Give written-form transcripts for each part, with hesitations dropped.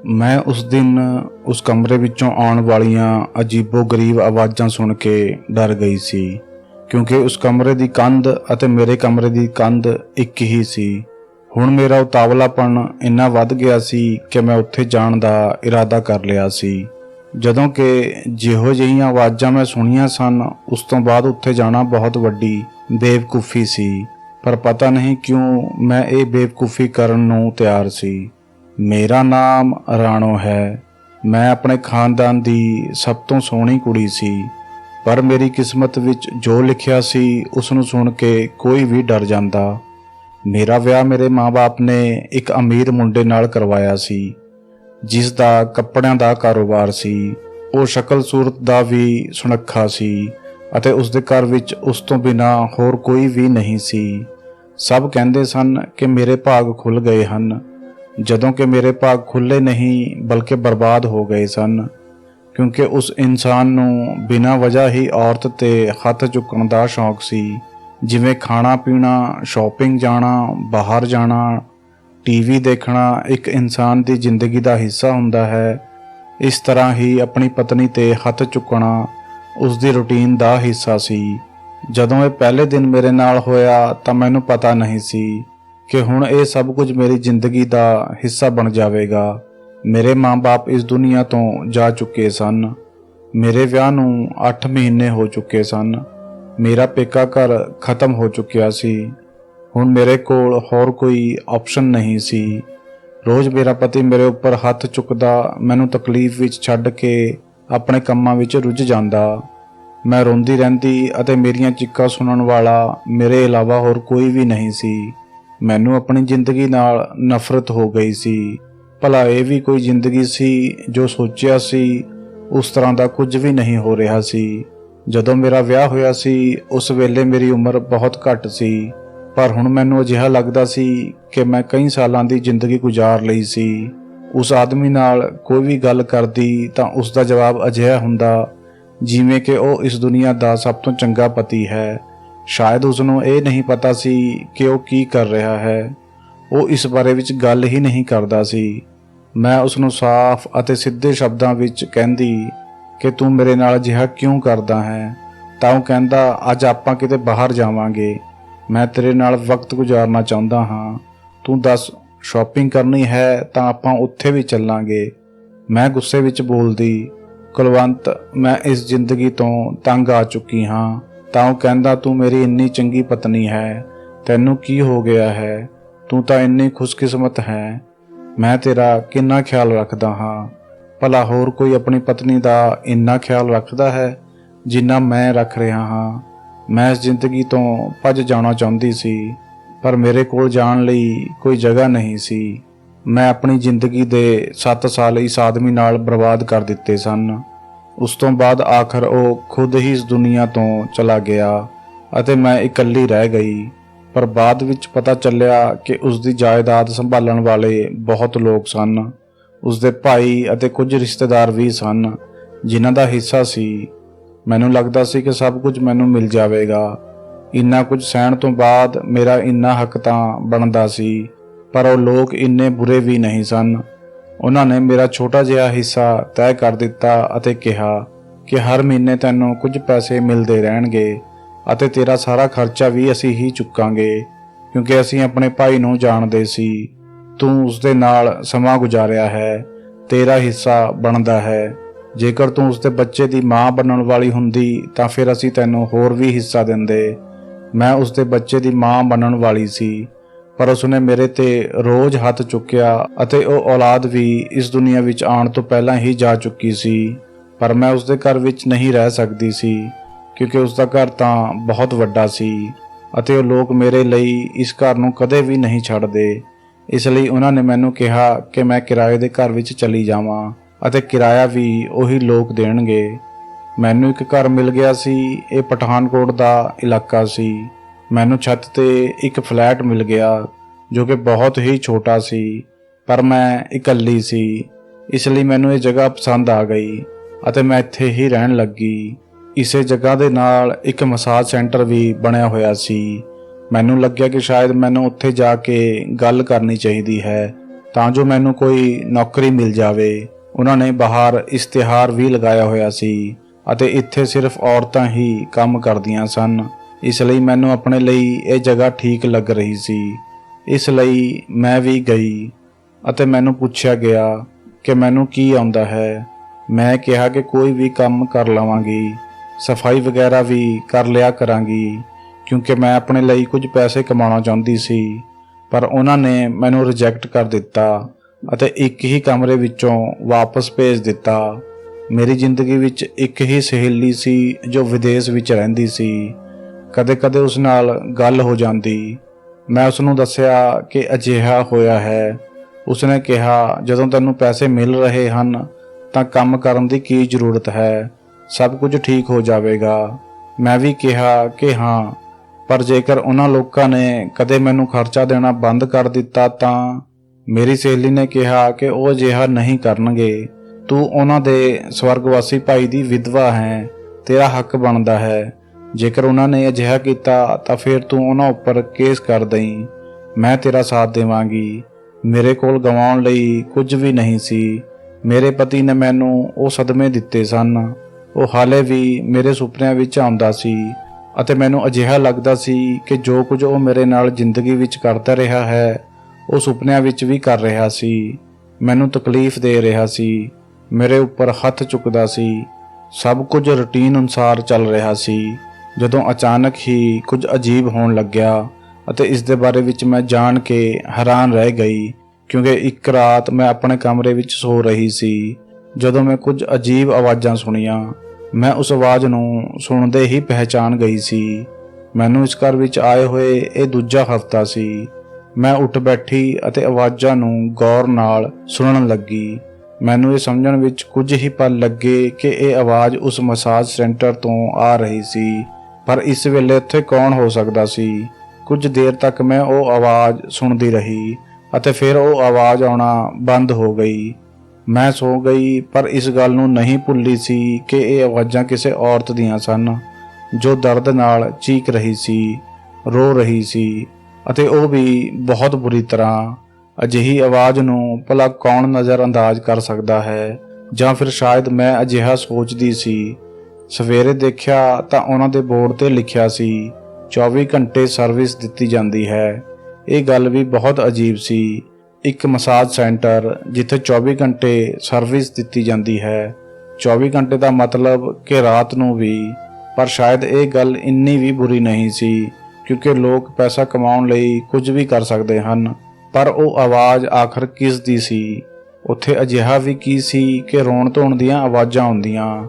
मैं उस दिन उस कमरे विचों आउण वालियां अजीबो-गरीब आवाज़ां सुण के डर गई सी, क्योंकि उस कमरे दी कंध अते मेरे कमरे दी कंध एक ही सी। हुण मेरा उतावलापन इन्ना वध गया सी कि मैं उत्थे जाण दा इरादा कर लिया सी। जदों कि जिहो जिहियां आवाज़ां मैं सुणियां सन, उस तों बाद उत्थे जाना बहुत वड्डी बेवकूफ़ी सी। पर पता नहीं क्यों मैं ये बेवकूफ़ी करन नूं तैयार सी। मेरा नाम राणो है। मैं अपने खानदान दी सब तो सोहनी कुड़ी सी, पर मेरी किस्मत विच जो लिखिया सी उस नूं सुण के कोई भी डर जांदा। मेरा विआह मेरे माँ बाप ने एक अमीर मुंडे नाल करवाया सी, जिस दा कपड़ियां दा कारोबार सी। ਉਹ शक्ल सूरत दा भी सुनक्खा सी ਅਤੇ ਉਸ ਦੇ ਘਰ ਵਿੱਚ ਉਸ ਤੋਂ ਬਿਨਾਂ ਹੋਰ ਕੋਈ ਵੀ ਨਹੀਂ ਸੀ। ਸਭ ਕਹਿੰਦੇ ਸਨ ਕਿ ਮੇਰੇ ਭਾਗ ਖੁੱਲ੍ਹ ਗਏ ਹਨ, ਜਦੋਂ कि मेरे भाग खुले नहीं बल्कि बर्बाद हो गए सन, क्योंकि उस इंसान नूं बिना वजह ही औरत ते हथ चुकण दा शौक सी। जिवें खाना पीना, शॉपिंग जाना, बाहर जाना, टीवी देखना एक इंसान दी जिंदगी दा हिस्सा हुंदा है, इस तरह ही अपनी पत्नी ते हथ चुकना उस दी रूटीन दा हिस्सा सी। जदों ये पहले दिन मेरे नाल होया तां मैनूं पता नहीं सी कि हुण ये सब कुछ मेरी जिंदगी का हिस्सा बन जाएगा। मेरे माँ बाप इस दुनिया तो जा चुके सन। मेरे विआह नूं 8 महीने हो चुके सन। मेरा पेका घर खत्म हो चुकिया सी। हुण मेरे कोल होर कोई ऑप्शन नहीं सी। रोज़ मेरा पति मेरे उपर हथ चुकदा मैनूं तकलीफ विच छड्ड के अपने कंमां विच रुझ जांदा। मैं रोंदी रहिंदी अते मेरियां चिक्कां सुणन वाला मेरे इलावा होर कोई भी नहीं सी। मैनू अपनी जिंदगी नाल नफरत हो गई सी। भला ये भी कोई जिंदगी सी? जो सोचिया सी उस तरह का कुछ भी नहीं हो रहा सी। जदों मेरा विआह होया सी उस वेले मेरी उम्र बहुत घट सी, पर हुण मैनू अजिहा लगदा सी कि मैं कई सालां दी जिंदगी गुजार लई सी। उस आदमी नाल कोई भी गल करदी तां उसका जवाब अजिहा हुंदा जिवें कि वो इस दुनिया का सब तो चंगा पति है। शायद उसनों ये नहीं पता सी कि वो की कर रहा है। वो इस बारे विच गल ही नहीं करदा सी। मैं उसनों साफ अते सीधे शब्दां विच कहंदी कि तू मेरे नाल अजिहा क्यों करदा है, तां वो कहंदा अज आपां किते बाहर जावांगे, मैं तेरे नाल वक्त गुजारना चाहुंदा हां, तू दस शॉपिंग करनी है तां आपां उत्थे भी चलांगे। मैं गुस्से विच बोलदी कुलवंत मैं इस जिंदगी तो तंग आ चुकी हाँ। तां वो कहंदा तू मेरी इन्नी चंगी पत्नी है, तैनू की हो गया है, तू तां इन्नी खुशकिस्मत है, मैं तेरा किन्ना ख्याल रखदा हाँ। भला होर कोई अपनी पत्नी दा इन्ना ख्याल रखदा है जिन्ना मैं रख रहा हाँ। मैं इस जिंदगी तो भज जाना चाहुंदी सी, पर मेरे कोल जाण लई कोई जगह नहीं सी। मैं अपनी जिंदगी दे 7 साल इस आदमी नाल बर्बाद कर दिते सन। उस तो बाद आखिर वो खुद ही इस दुनिया तो चला गया अते मैं इकल्ली रह गई। पर बाद विच पता चलिया कि उसकी जायदाद संभालण वाले बहुत लोग सन। उसके भाई अते कुछ रिश्तेदार भी सन जिन्हां दा हिस्सा सी। मैनूं लगदा सी कि सब कुछ मैनूं मिल जावेगा। इन्ना कुछ सहण तो बाद मेरा इन्ना हक तां बनदा सी, पर वो लोग इन्ने बुरे भी नहीं सन। उन्होंने मेरा छोटा जिहा हिस्सा तय कर दिता अते कहा कि हर महीने तैनूं कुछ पैसे मिलते रहणगे अते तेरा सारा खर्चा भी असीं ही चुकांगे, क्योंकि असीं अपने भाई नूं जाणदे सी। तूं उसदे नाल समां गुजारिया है, तेरा हिस्सा बनदा है। जेकर तूं उसदे बच्चे दी मां बनण वाली हुंदी तां फिर असीं तैनूं होर भी हिस्सा दिंदे। मैं उसदे बच्चे दी मां बनण वाली सी, पर उसने मेरे ते रोज़ हथ चुकिया अते वो औलाद भी इस दुनिया विच आउण तो पहलां ही जा चुकी सी। पर मैं उसदे घर विच नहीं रह सकदी सी, क्योंकि उसका घर तां बहुत वड्डा सी अते वो लोग मेरे लई इस घर नूं कदे भी नहीं छड्डदे। इसलिए उन्होंने मैनूं कहा कि मैं किराए दे घर विच चली जावां अते किराया भी उही लोग देणगे। मैनूं एक घर मिल गया सी। ये पठानकोट दा इलाका सी। मैनूं छत ते एक फ्लैट मिल गया जो कि बहुत ही छोटा सी, पर मैं इकल्ली सी, इसलिए मैनूं ये जगह पसंद आ गई अते मैं इत्थे ही रहन लगी। इसे जगह दे नाल एक मसाज सेंटर भी बनया होया सी। मैनूं लग्या कि शायद मैनूं उत्थे जाके गल करनी चाहिदी है ਤਾਂ ਜੋ ਮੈਨੂੰ ਕੋਈ ਨੌਕਰੀ ਮਿਲ ਜਾਵੇ। ਉਹਨਾਂ ਨੇ ਬਾਹਰ ਇਸ਼ਤਿਹਾਰ ਵੀ ਲਗਾਇਆ ਹੋਇਆ ਸੀ ਅਤੇ ਇੱਥੇ ਸਿਰਫ ਔਰਤਾਂ ਹੀ ਕੰਮ ਕਰਦੀਆਂ ਸਨ। ਇਸ ਲਈ ਮੈਨੂੰ ਆਪਣੇ ਲਈ ਇਹ ਜਗ੍ਹਾ ਠੀਕ ਲੱਗ ਰਹੀ ਸੀ। ਇਸ ਲਈ ਮੈਂ ਵੀ ਗਈ ਅਤੇ ਮੈਨੂੰ ਪੁੱਛਿਆ ਗਿਆ ਕਿ ਮੈਨੂੰ ਕੀ ਆਉਂਦਾ ਹੈ। ਮੈਂ ਕਿਹਾ ਕਿ ਕੋਈ ਵੀ ਕੰਮ ਕਰ ਲਵਾਂਗੀ, ਸਫਾਈ ਵਗੈਰਾ ਵੀ ਕਰ ਲਿਆ ਕਰਾਂਗੀ, ਕਿਉਂਕਿ ਮੈਂ ਆਪਣੇ ਲਈ ਕੁਝ ਪੈਸੇ ਕਮਾਉਣਾ ਚਾਹੁੰਦੀ ਸੀ। ਪਰ ਉਹਨਾਂ ਨੇ ਮੈਨੂੰ ਰਿਜੈਕਟ ਕਰ ਦਿੱਤਾ ਅਤੇ ਇੱਕ ਹੀ ਕਮਰੇ ਵਿੱਚੋਂ ਵਾਪਸ ਭੇਜ ਦਿੱਤਾ। ਮੇਰੀ ਜ਼ਿੰਦਗੀ ਵਿੱਚ ਇੱਕ ਹੀ ਸਹੇਲੀ ਸੀ ਜੋ ਵਿਦੇਸ਼ ਵਿੱਚ ਰਹਿੰਦੀ ਸੀ। ਕਦੇ-ਕਦੇ ਉਸ ਨਾਲ ਗੱਲ ਹੋ ਜਾਂਦੀ। ਮੈਂ ਉਸ ਨੂੰ ਦੱਸਿਆ ਕਿ ਅਜਿਹਾ ਹੋਇਆ ਹੈ। ਉਸਨੇ ਕਿਹਾ, ਜਦੋਂ ਤੈਨੂੰ ਪੈਸੇ ਮਿਲ ਰਹੇ ਹਨ ਤਾਂ ਕੰਮ ਕਰਨ ਦੀ ਕੀ ਜ਼ਰੂਰਤ ਹੈ, ਸਭ ਕੁਝ ਠੀਕ ਹੋ ਜਾਵੇਗਾ। ਮੈਂ ਵੀ ਕਿਹਾ ਕਿ ਹਾਂ, ਪਰ ਜੇਕਰ ਉਹਨਾਂ ਲੋਕਾਂ ਨੇ ਕਦੇ ਮੈਨੂੰ ਖਰਚਾ ਦੇਣਾ ਬੰਦ ਕਰ ਦਿੱਤਾ ਤਾਂ? ਮੇਰੀ ਸਹੇਲੀ ਨੇ ਕਿਹਾ ਕਿ ਉਹ ਅਜਿਹਾ ਨਹੀਂ ਕਰਨਗੇ। ਤੂੰ ਉਹਨਾਂ ਦੇ ਸਵਰਗਵਾਸੀ ਭਾਈ ਦੀ ਵਿਧਵਾ ਹੈ, ਤੇਰਾ ਹੱਕ ਬਣਦਾ ਹੈ। ਜੇਕਰ ਉਹਨਾਂ ਨੇ ਅਜਿਹਾ ਕੀਤਾ ਤਾਂ ਫਿਰ ਤੂੰ ਉਹਨਾਂ ਉੱਪਰ ਕੇਸ ਕਰ ਦਈਂ। ਮੈਂ ਤੇਰਾ ਸਾਥ ਦੇਵਾਂਗੀ। ਮੇਰੇ ਕੋਲ ਗਵਾਉਣ ਲਈ ਕੁਝ ਵੀ ਨਹੀਂ ਸੀ। ਮੇਰੇ ਪਤੀ ਨੇ ਮੈਨੂੰ ਉਹ ਸਦਮੇ ਦਿੱਤੇ ਸਨ। ਉਹ ਹਾਲੇ ਵੀ ਮੇਰੇ ਸੁਪਨਿਆਂ ਵਿੱਚ ਆਉਂਦਾ ਸੀ ਅਤੇ ਮੈਨੂੰ ਅਜਿਹਾ ਲੱਗਦਾ ਸੀ ਕਿ ਜੋ ਕੁਝ ਉਹ ਮੇਰੇ ਨਾਲ ਜ਼ਿੰਦਗੀ ਵਿੱਚ ਕਰਦਾ ਰਿਹਾ ਹੈ, ਉਹ ਸੁਪਨਿਆਂ ਵਿੱਚ ਵੀ ਕਰ ਰਿਹਾ ਸੀ। ਮੈਨੂੰ ਤਕਲੀਫ ਦੇ ਰਿਹਾ ਸੀ, ਮੇਰੇ ਉੱਪਰ ਹੱਥ ਚੁੱਕਦਾ ਸੀ। ਸਭ ਕੁਝ ਰੁਟੀਨ ਅਨੁਸਾਰ ਚੱਲ ਰਿਹਾ ਸੀ, ਜਦੋਂ ਅਚਾਨਕ ਹੀ ਕੁਝ ਅਜੀਬ ਹੋਣ ਲੱਗਿਆ ਅਤੇ ਇਸ ਦੇ ਬਾਰੇ ਵਿੱਚ ਮੈਂ ਜਾਣ ਕੇ ਹੈਰਾਨ ਰਹਿ ਗਈ, ਕਿਉਂਕਿ ਇੱਕ ਰਾਤ ਮੈਂ ਆਪਣੇ ਕਮਰੇ ਵਿੱਚ ਸੋ ਰਹੀ ਸੀ ਜਦੋਂ ਮੈਂ ਕੁਝ ਅਜੀਬ ਆਵਾਜ਼ਾਂ ਸੁਣੀਆਂ। ਮੈਂ ਉਸ ਆਵਾਜ਼ ਨੂੰ ਸੁਣਦੇ ਹੀ ਪਹਿਚਾਨ ਗਈ ਸੀ। ਮੈਨੂੰ ਇਸ ਘਰ ਵਿੱਚ ਆਏ ਹੋਏ ਇਹ ਦੂਜਾ ਹਫ਼ਤਾ ਸੀ। ਮੈਂ ਉੱਠ ਬੈਠੀ ਅਤੇ ਆਵਾਜ਼ਾਂ ਨੂੰ ਗੌਰ ਨਾਲ ਸੁਣਨ ਲੱਗੀ। ਮੈਨੂੰ ਇਹ ਸਮਝਣ ਵਿੱਚ ਕੁਝ ਹੀ ਪਲ ਲੱਗੇ ਕਿ ਇਹ ਆਵਾਜ਼ ਉਸ ਮਸਾਜ ਸੈਂਟਰ ਤੋਂ ਆ ਰਹੀ ਸੀ, ਪਰ ਇਸ ਵੇਲੇ ਉੱਥੇ ਕੌਣ ਹੋ ਸਕਦਾ ਸੀ? ਕੁਝ ਦੇਰ ਤੱਕ ਮੈਂ ਉਹ ਆਵਾਜ਼ ਸੁਣਦੀ ਰਹੀ ਅਤੇ ਫਿਰ ਉਹ ਆਵਾਜ਼ ਆਉਣਾ ਬੰਦ ਹੋ ਗਈ। ਮੈਂ ਸੋ ਗਈ, ਪਰ ਇਸ ਗੱਲ ਨੂੰ ਨਹੀਂ ਭੁੱਲੀ ਸੀ ਕਿ ਇਹ ਆਵਾਜ਼ਾਂ ਕਿਸੇ ਔਰਤ ਦੀਆਂ ਸਨ ਜੋ ਦਰਦ ਨਾਲ ਚੀਕ ਰਹੀ ਸੀ, ਰੋ ਰਹੀ ਸੀ, ਅਤੇ ਉਹ ਵੀ ਬਹੁਤ ਬੁਰੀ ਤਰ੍ਹਾਂ। ਅਜਿਹੀ ਆਵਾਜ਼ ਨੂੰ ਭਲਾ ਕੌਣ ਨਜ਼ਰਅੰਦਾਜ਼ ਕਰ ਸਕਦਾ ਹੈ? ਜਾਂ ਫਿਰ ਸ਼ਾਇਦ ਮੈਂ ਅਜਿਹਾ ਸੋਚਦੀ ਸੀ। ਸਵੇਰੇ ਦੇਖਿਆ ਤਾਂ ਉਹਨਾਂ ਦੇ ਬੋਰਡ ਤੇ ਲਿਖਿਆ ਸੀ 24 ਘੰਟੇ ਸਰਵਿਸ ਦਿੱਤੀ ਜਾਂਦੀ ਹੈ। ਇਹ ਗੱਲ ਵੀ ਬਹੁਤ ਅਜੀਬ ਸੀ। ਇੱਕ ਮਸਾਜ ਸੈਂਟਰ ਜਿੱਥੇ 24 ਘੰਟੇ ਸਰਵਿਸ ਦਿੱਤੀ ਜਾਂਦੀ ਹੈ। 24 ਘੰਟੇ ਦਾ ਮਤਲਬ ਕਿ ਰਾਤ ਨੂੰ ਵੀ। ਪਰ ਸ਼ਾਇਦ ਇਹ ਗੱਲ ਇੰਨੀ ਵੀ ਬੁਰੀ ਨਹੀਂ ਸੀ, ਕਿਉਂਕਿ ਲੋਕ ਪੈਸਾ ਕਮਾਉਣ ਲਈ ਕੁਝ ਵੀ ਕਰ ਸਕਦੇ ਹਨ। ਪਰ ਉਹ ਆਵਾਜ਼ ਆਖਰ ਕਿਸ ਦੀ ਸੀ? ਉੱਥੇ ਅਜਿਹਾ ਵੀ ਕੀ ਸੀ ਕਿ ਰੋਣ ਧੋਣ ਦੀਆਂ ਆਵਾਜ਼ਾਂ ਆਉਂਦੀਆਂ?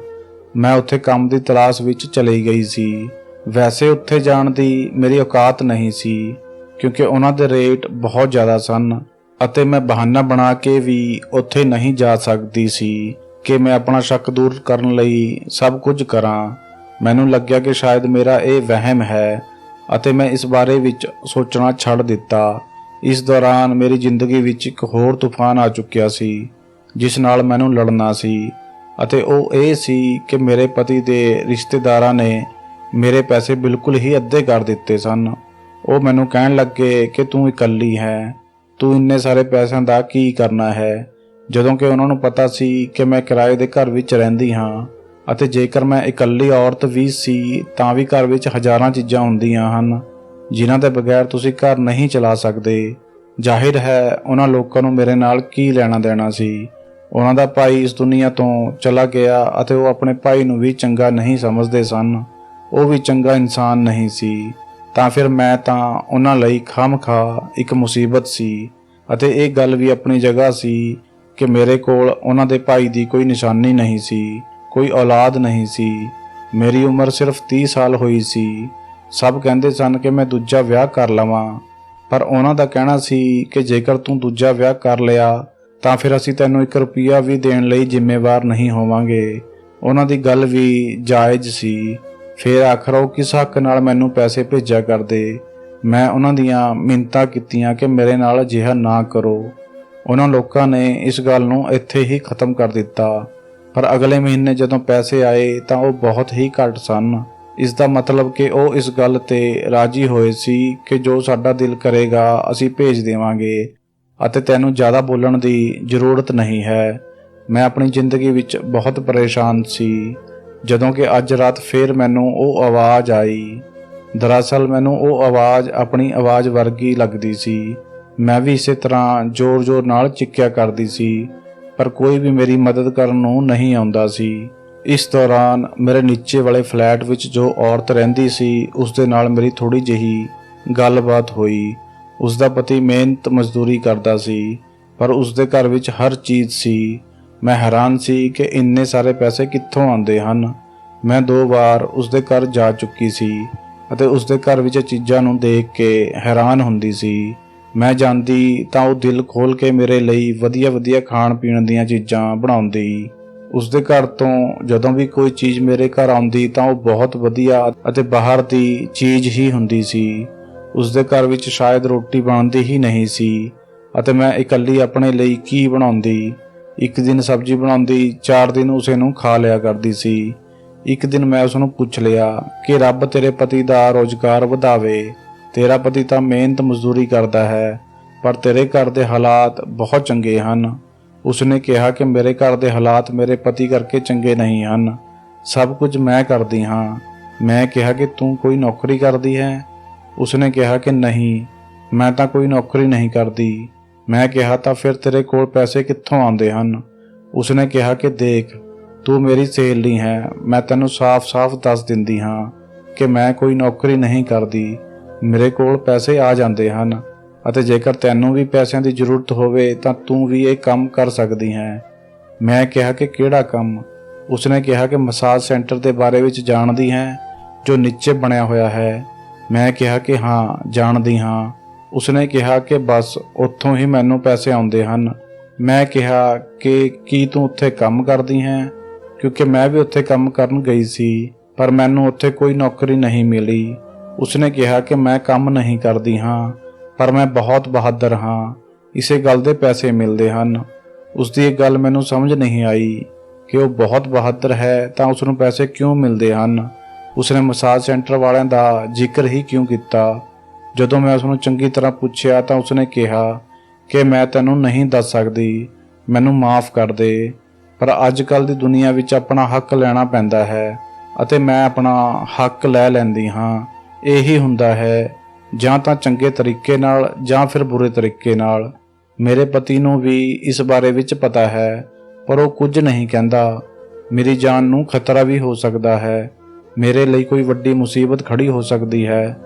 ਮੈਂ ਉੱਥੇ ਕੰਮ ਦੀ ਤਲਾਸ਼ ਵਿੱਚ ਚਲੀ ਗਈ ਸੀ। ਵੈਸੇ ਉੱਥੇ ਜਾਣ ਦੀ ਮੇਰੀ ਔਕਾਤ ਨਹੀਂ ਸੀ, ਕਿਉਂਕਿ ਉਹਨਾਂ ਦੇ ਰੇਟ ਬਹੁਤ ਜ਼ਿਆਦਾ ਸਨ ਅਤੇ ਮੈਂ ਬਹਾਨਾ ਬਣਾ ਕੇ ਵੀ ਉੱਥੇ ਨਹੀਂ ਜਾ ਸਕਦੀ ਸੀ ਕਿ ਮੈਂ ਆਪਣਾ ਸ਼ੱਕ ਦੂਰ ਕਰਨ ਲਈ ਸਭ ਕੁਝ ਕਰਾਂ। ਮੈਨੂੰ ਲੱਗਿਆ ਕਿ ਸ਼ਾਇਦ ਮੇਰਾ ਇਹ ਵਹਿਮ ਹੈ ਅਤੇ ਮੈਂ ਇਸ ਬਾਰੇ ਵਿੱਚ ਸੋਚਣਾ ਛੱਡ ਦਿੱਤਾ। ਇਸ ਦੌਰਾਨ ਮੇਰੀ ਜ਼ਿੰਦਗੀ ਵਿੱਚ ਇੱਕ ਹੋਰ ਤੂਫਾਨ ਆ ਚੁੱਕਿਆ ਸੀ ਜਿਸ ਨਾਲ ਮੈਨੂੰ ਲੜਨਾ ਸੀ, ਅਤੇ ਉਹ ਇਹ ਸੀ ਕਿ ਮੇਰੇ ਪਤੀ ਦੇ ਰਿਸ਼ਤੇਦਾਰਾਂ ਨੇ ਮੇਰੇ ਪੈਸੇ ਬਿਲਕੁਲ ਹੀ ਅੱਧੇ ਕਰ ਦਿੱਤੇ ਸਨ। ਉਹ ਮੈਨੂੰ ਕਹਿਣ ਲੱਗੇ ਕਿ ਤੂੰ ਇਕੱਲੀ ਹੈ, ਤੂੰ ਇੰਨੇ ਸਾਰੇ ਪੈਸਿਆਂ ਦਾ ਕੀ ਕਰਨਾ ਹੈ, ਜਦੋਂ ਕਿ ਉਹਨਾਂ ਨੂੰ ਪਤਾ ਸੀ ਕਿ ਮੈਂ ਕਿਰਾਏ ਦੇ ਘਰ ਵਿੱਚ ਰਹਿੰਦੀ ਹਾਂ ਅਤੇ ਜੇਕਰ ਮੈਂ ਇਕੱਲੀ ਔਰਤ ਵੀ ਸੀ ਤਾਂ ਵੀ ਘਰ ਵਿੱਚ ਹਜ਼ਾਰਾਂ ਚੀਜ਼ਾਂ ਹੁੰਦੀਆਂ ਹਨ ਜਿਨ੍ਹਾਂ ਦੇ ਬਗੈਰ ਤੁਸੀਂ ਘਰ ਨਹੀਂ ਚਲਾ ਸਕਦੇ। ਜ਼ਾਹਿਰ ਹੈ ਉਹਨਾਂ ਲੋਕਾਂ ਨੂੰ ਮੇਰੇ ਨਾਲ ਕੀ ਲੈਣਾ ਦੇਣਾ ਸੀ। ਉਹਨਾਂ ਦਾ ਭਾਈ ਇਸ ਦੁਨੀਆ ਤੋਂ ਚਲਾ ਗਿਆ ਅਤੇ ਉਹ ਆਪਣੇ ਭਾਈ ਨੂੰ ਵੀ ਚੰਗਾ ਨਹੀਂ ਸਮਝਦੇ ਸਨ। ਉਹ ਵੀ ਚੰਗਾ ਇਨਸਾਨ ਨਹੀਂ ਸੀ। ਤਾਂ ਫਿਰ ਮੈਂ ਤਾਂ ਉਹਨਾਂ ਲਈ ਖਾਮਖਾ ਇੱਕ ਮੁਸੀਬਤ ਸੀ। ਅਤੇ ਇਹ ਗੱਲ ਵੀ ਆਪਣੀ ਜਗ੍ਹਾ ਸੀ ਕਿ ਮੇਰੇ ਕੋਲ ਉਹਨਾਂ ਦੇ ਭਾਈ ਦੀ ਕੋਈ ਨਿਸ਼ਾਨੀ ਨਹੀਂ ਸੀ, ਕੋਈ ਔਲਾਦ ਨਹੀਂ ਸੀ। ਮੇਰੀ ਉਮਰ ਸਿਰਫ 30 ਸਾਲ ਹੋਈ ਸੀ। ਸਭ ਕਹਿੰਦੇ ਸਨ ਕਿ ਮੈਂ ਦੂਜਾ ਵਿਆਹ ਕਰ ਲਵਾਂ, ਪਰ ਉਹਨਾਂ ਦਾ ਕਹਿਣਾ ਸੀ ਕਿ ਜੇਕਰ ਤੂੰ ਦੂਜਾ ਵਿਆਹ ਕਰ ਲਿਆ ਤਾਂ ਫਿਰ ਅਸੀਂ ਤੈਨੂੰ 1 ਰੁਪਈਆ ਵੀ ਦੇਣ ਲਈ ਜ਼ਿੰਮੇਵਾਰ ਨਹੀਂ ਹੋਵਾਂਗੇ। ਉਹਨਾਂ ਦੀ ਗੱਲ ਵੀ ਜਾਇਜ਼ ਸੀ। ਫਿਰ ਆਖਰ ਉਹ ਕਿਸ ਹੱਕ ਨਾਲ ਮੈਨੂੰ ਪੈਸੇ ਭੇਜਿਆ ਕਰਦੇ? ਮੈਂ ਉਹਨਾਂ ਦੀਆਂ ਮਿੰਨਤਾਂ ਕੀਤੀਆਂ ਕਿ ਮੇਰੇ ਨਾਲ ਅਜਿਹਾ ਨਾ ਕਰੋ। ਉਹਨਾਂ ਲੋਕਾਂ ਨੇ ਇਸ ਗੱਲ ਨੂੰ ਇੱਥੇ ਹੀ ਖਤਮ ਕਰ ਦਿੱਤਾ। ਪਰ ਅਗਲੇ ਮਹੀਨੇ ਜਦੋਂ ਪੈਸੇ ਆਏ ਤਾਂ ਉਹ ਬਹੁਤ ਹੀ ਘੱਟ ਸਨ। ਇਸ ਦਾ ਮਤਲਬ ਕਿ ਉਹ ਇਸ ਗੱਲ ਤੇ ਰਾਜ਼ੀ ਹੋਏ ਸੀ ਕਿ ਜੋ ਸਾਡਾ ਦਿਲ ਕਰੇਗਾ ਅਸੀਂ ਭੇਜ ਦੇਵਾਂਗੇ। ਅਤੇ ਤੈਨੂੰ ਜ਼ਿਆਦਾ ਬੋਲਣ ਦੀ ਜ਼ਰੂਰਤ ਨਹੀਂ ਹੈ। ਮੈਂ ਆਪਣੀ ਜ਼ਿੰਦਗੀ ਵਿੱਚ ਬਹੁਤ ਪਰੇਸ਼ਾਨ ਸੀ, ਜਦੋਂ ਕਿ ਅੱਜ ਰਾਤ ਫਿਰ ਮੈਨੂੰ ਉਹ ਆਵਾਜ਼ ਆਈ। ਦਰਅਸਲ ਮੈਨੂੰ ਉਹ ਆਵਾਜ਼ ਆਪਣੀ ਆਵਾਜ਼ ਵਰਗੀ ਲੱਗਦੀ ਸੀ। ਮੈਂ ਵੀ ਇਸੇ ਤਰ੍ਹਾਂ ਜ਼ੋਰ-ਜ਼ੋਰ ਨਾਲ ਚੀਕਿਆ ਕਰਦੀ ਸੀ, ਪਰ ਕੋਈ ਵੀ ਮੇਰੀ ਮਦਦ ਕਰਨ ਨੂੰ ਨਹੀਂ ਆਉਂਦਾ ਸੀ। ਇਸ ਦੌਰਾਨ ਮੇਰੇ ਨੀਚੇ ਵਾਲੇ ਫਲੈਟ ਵਿੱਚ ਜੋ ਔਰਤ ਰਹਿੰਦੀ ਸੀ, ਉਸ ਦੇ ਨਾਲ ਮੇਰੀ ਥੋੜ੍ਹੀ ਜਿਹੀ ਗੱਲਬਾਤ ਹੋਈ। ਉਸ ਦਾ ਪਤੀ ਮਿਹਨਤ ਮਜ਼ਦੂਰੀ ਕਰਦਾ ਸੀ, ਪਰ ਉਸ ਦੇ ਘਰ ਵਿੱਚ ਹਰ ਚੀਜ਼ ਸੀ। ਮੈਂ ਹੈਰਾਨ ਸੀ ਕਿ ਇੰਨੇ ਸਾਰੇ ਪੈਸੇ ਕਿੱਥੋਂ ਆਉਂਦੇ ਹਨ। ਮੈਂ 2 ਵਾਰ ਉਸ ਦੇ ਘਰ ਜਾ ਚੁੱਕੀ ਸੀ ਅਤੇ ਉਸ ਦੇ ਘਰ ਵਿੱਚ ਚੀਜ਼ਾਂ ਨੂੰ ਦੇਖ ਕੇ ਹੈਰਾਨ ਹੁੰਦੀ ਸੀ। ਮੈਂ ਜਾਂਦੀ ਤਾਂ ਉਹ ਦਿਲ ਖੋਲ੍ਹ ਕੇ ਮੇਰੇ ਲਈ ਵਧੀਆ ਖਾਣ ਪੀਣ ਦੀਆਂ ਚੀਜ਼ਾਂ ਬਣਾਉਂਦੀ। ਉਸ ਦੇ ਘਰ ਤੋਂ ਜਦੋਂ ਵੀ ਕੋਈ ਚੀਜ਼ ਮੇਰੇ ਘਰ ਆਉਂਦੀ ਤਾਂ ਉਹ ਬਹੁਤ ਵਧੀਆ ਅਤੇ ਬਾਹਰ ਦੀ ਚੀਜ਼ ਹੀ ਹੁੰਦੀ ਸੀ। ਉਸ ਦੇ ਘਰ ਵਿੱਚ ਸ਼ਾਇਦ ਰੋਟੀ ਬਣਦੀ ਹੀ ਨਹੀਂ ਸੀ ਅਤੇ ਮੈਂ ਇਕੱਲੀ ਆਪਣੇ ਲਈ ਕੀ ਬਣਾਉਂਦੀ। ਇੱਕ ਦਿਨ ਸਬਜ਼ੀ ਬਣਾਉਂਦੀ, 4 ਦਿਨ ਉਸੇ ਨੂੰ ਖਾ ਲਿਆ ਕਰਦੀ ਸੀ। ਇੱਕ ਦਿਨ ਮੈਂ ਉਸ ਨੂੰ ਪੁੱਛ ਲਿਆ ਕਿ ਰੱਬ ਤੇਰੇ ਪਤੀ ਦਾ ਰੋਜ਼ਗਾਰ ਵਧਾਵੇ। ਤੇਰਾ ਪਤੀ ਤਾਂ ਮਿਹਨਤ ਮਜ਼ਦੂਰੀ ਕਰਦਾ ਹੈ, ਪਰ ਤੇਰੇ ਘਰ ਦੇ ਹਾਲਾਤ ਬਹੁਤ ਚੰਗੇ ਹਨ। ਉਸਨੇ ਕਿਹਾ ਕਿ ਮੇਰੇ ਘਰ ਦੇ ਹਾਲਾਤ ਮੇਰੇ ਪਤੀ ਕਰਕੇ ਚੰਗੇ ਨਹੀਂ ਹਨ, ਸਭ ਕੁਝ ਮੈਂ ਕਰਦੀ ਹਾਂ। ਮੈਂ ਕਿਹਾ ਕਿ ਤੂੰ ਕੋਈ ਨੌਕਰੀ ਕਰਦੀ ਹੈ? ਉਸਨੇ ਕਿਹਾ ਕਿ ਨਹੀਂ, ਮੈਂ ਤਾਂ ਕੋਈ ਨੌਕਰੀ ਨਹੀਂ ਕਰਦੀ। ਮੈਂ ਕਿਹਾ ਤਾਂ ਫਿਰ ਤੇਰੇ ਕੋਲ ਪੈਸੇ ਕਿੱਥੋਂ ਆਉਂਦੇ ਹਨ? ਉਸਨੇ ਕਿਹਾ ਕਿ ਦੇਖ, ਤੂੰ ਮੇਰੀ ਸਹੇਲੀ ਹੈ, ਮੈਂ ਤੈਨੂੰ ਸਾਫ਼-ਸਾਫ਼ ਦੱਸ ਦਿੰਦੀ ਹਾਂ ਕਿ ਮੈਂ ਕੋਈ ਨੌਕਰੀ ਨਹੀਂ ਕਰਦੀ। ਮੇਰੇ ਕੋਲ ਪੈਸੇ ਆ ਜਾਂਦੇ ਹਨ ਅਤੇ ਜੇਕਰ ਤੈਨੂੰ ਵੀ ਪੈਸਿਆਂ ਦੀ ਜ਼ਰੂਰਤ ਹੋਵੇ ਤਾਂ ਤੂੰ ਵੀ ਇਹ ਕੰਮ ਕਰ ਸਕਦੀ ਹੈ। ਮੈਂ ਕਿਹਾ ਕਿ ਕਿਹੜਾ ਕੰਮ? ਉਸਨੇ ਕਿਹਾ ਕਿ ਮਸਾਜ ਸੈਂਟਰ ਦੇ ਬਾਰੇ ਵਿੱਚ ਜਾਣਦੀ ਹੈ, ਜੋ ਨੀਚੇ ਬਣਿਆ ਹੋਇਆ ਹੈ। ਮੈਂ ਕਿਹਾ ਕਿ ਹਾਂ, ਜਾਣਦੀ ਹਾਂ। ਉਸਨੇ ਕਿਹਾ ਕਿ ਬਸ ਉੱਥੋਂ ਹੀ ਮੈਨੂੰ ਪੈਸੇ ਆਉਂਦੇ ਹਨ। ਮੈਂ ਕਿਹਾ ਕਿ ਕੀ ਤੂੰ ਉੱਥੇ ਕੰਮ ਕਰਦੀ ਹੈ? ਕਿਉਂਕਿ ਮੈਂ ਵੀ ਉੱਥੇ ਕੰਮ ਕਰਨ ਗਈ ਸੀ, ਪਰ ਮੈਨੂੰ ਉੱਥੇ ਕੋਈ ਨੌਕਰੀ ਨਹੀਂ ਮਿਲੀ। ਉਸਨੇ ਕਿਹਾ ਕਿ ਮੈਂ ਕੰਮ ਨਹੀਂ ਕਰਦੀ ਹਾਂ, ਪਰ ਮੈਂ ਬਹੁਤ ਬਹਾਦਰ ਹਾਂ, ਇਸੇ ਗੱਲ ਦੇ ਪੈਸੇ ਮਿਲਦੇ ਹਨ। ਉਸਦੀ ਇਹ ਗੱਲ ਮੈਨੂੰ ਸਮਝ ਨਹੀਂ ਆਈ ਕਿ ਉਹ ਬਹੁਤ ਬਹਾਦਰ ਹੈ ਤਾਂ ਉਸ ਨੂੰ ਪੈਸੇ ਕਿਉਂ ਮਿਲਦੇ ਹਨ। ਉਸਨੇ ਮਸਾਜ ਸੈਂਟਰ ਵਾਲਿਆਂ ਦਾ ਜ਼ਿਕਰ ਹੀ ਕਿਉਂ ਕੀਤਾ? ਜਦੋਂ ਮੈਂ ਉਸਨੂੰ ਚੰਗੀ ਤਰ੍ਹਾਂ ਪੁੱਛਿਆ ਤਾਂ ਉਸਨੇ ਕਿਹਾ ਕਿ ਮੈਂ ਤੈਨੂੰ ਨਹੀਂ ਦੱਸ ਸਕਦੀ, ਮੈਨੂੰ ਮਾਫ਼ ਕਰ ਦੇ। ਪਰ ਅੱਜ ਕੱਲ੍ਹ ਦੀ ਦੁਨੀਆ ਵਿੱਚ ਆਪਣਾ ਹੱਕ ਲੈਣਾ ਪੈਂਦਾ ਹੈ ਅਤੇ ਮੈਂ ਆਪਣਾ ਹੱਕ ਲੈ ਲੈਂਦੀ ਹਾਂ। ਇਹੀ ਹੁੰਦਾ ਹੈ, ਜਾਂ ਤਾਂ ਚੰਗੇ ਤਰੀਕੇ ਨਾਲ ਜਾਂ ਫਿਰ ਬੁਰੇ ਤਰੀਕੇ ਨਾਲ। ਮੇਰੇ ਪਤੀ ਨੂੰ ਵੀ ਇਸ ਬਾਰੇ ਵਿੱਚ ਪਤਾ ਹੈ, ਪਰ ਉਹ ਕੁਝ ਨਹੀਂ ਕਹਿੰਦਾ। ਮੇਰੀ ਜਾਨ ਨੂੰ ਖਤਰਾ ਵੀ ਹੋ ਸਕਦਾ ਹੈ, ਮੇਰੇ ਲਈ ਕੋਈ ਵੱਡੀ ਮੁਸੀਬਤ ਖੜੀ ਹੋ ਸਕਦੀ ਹੈ,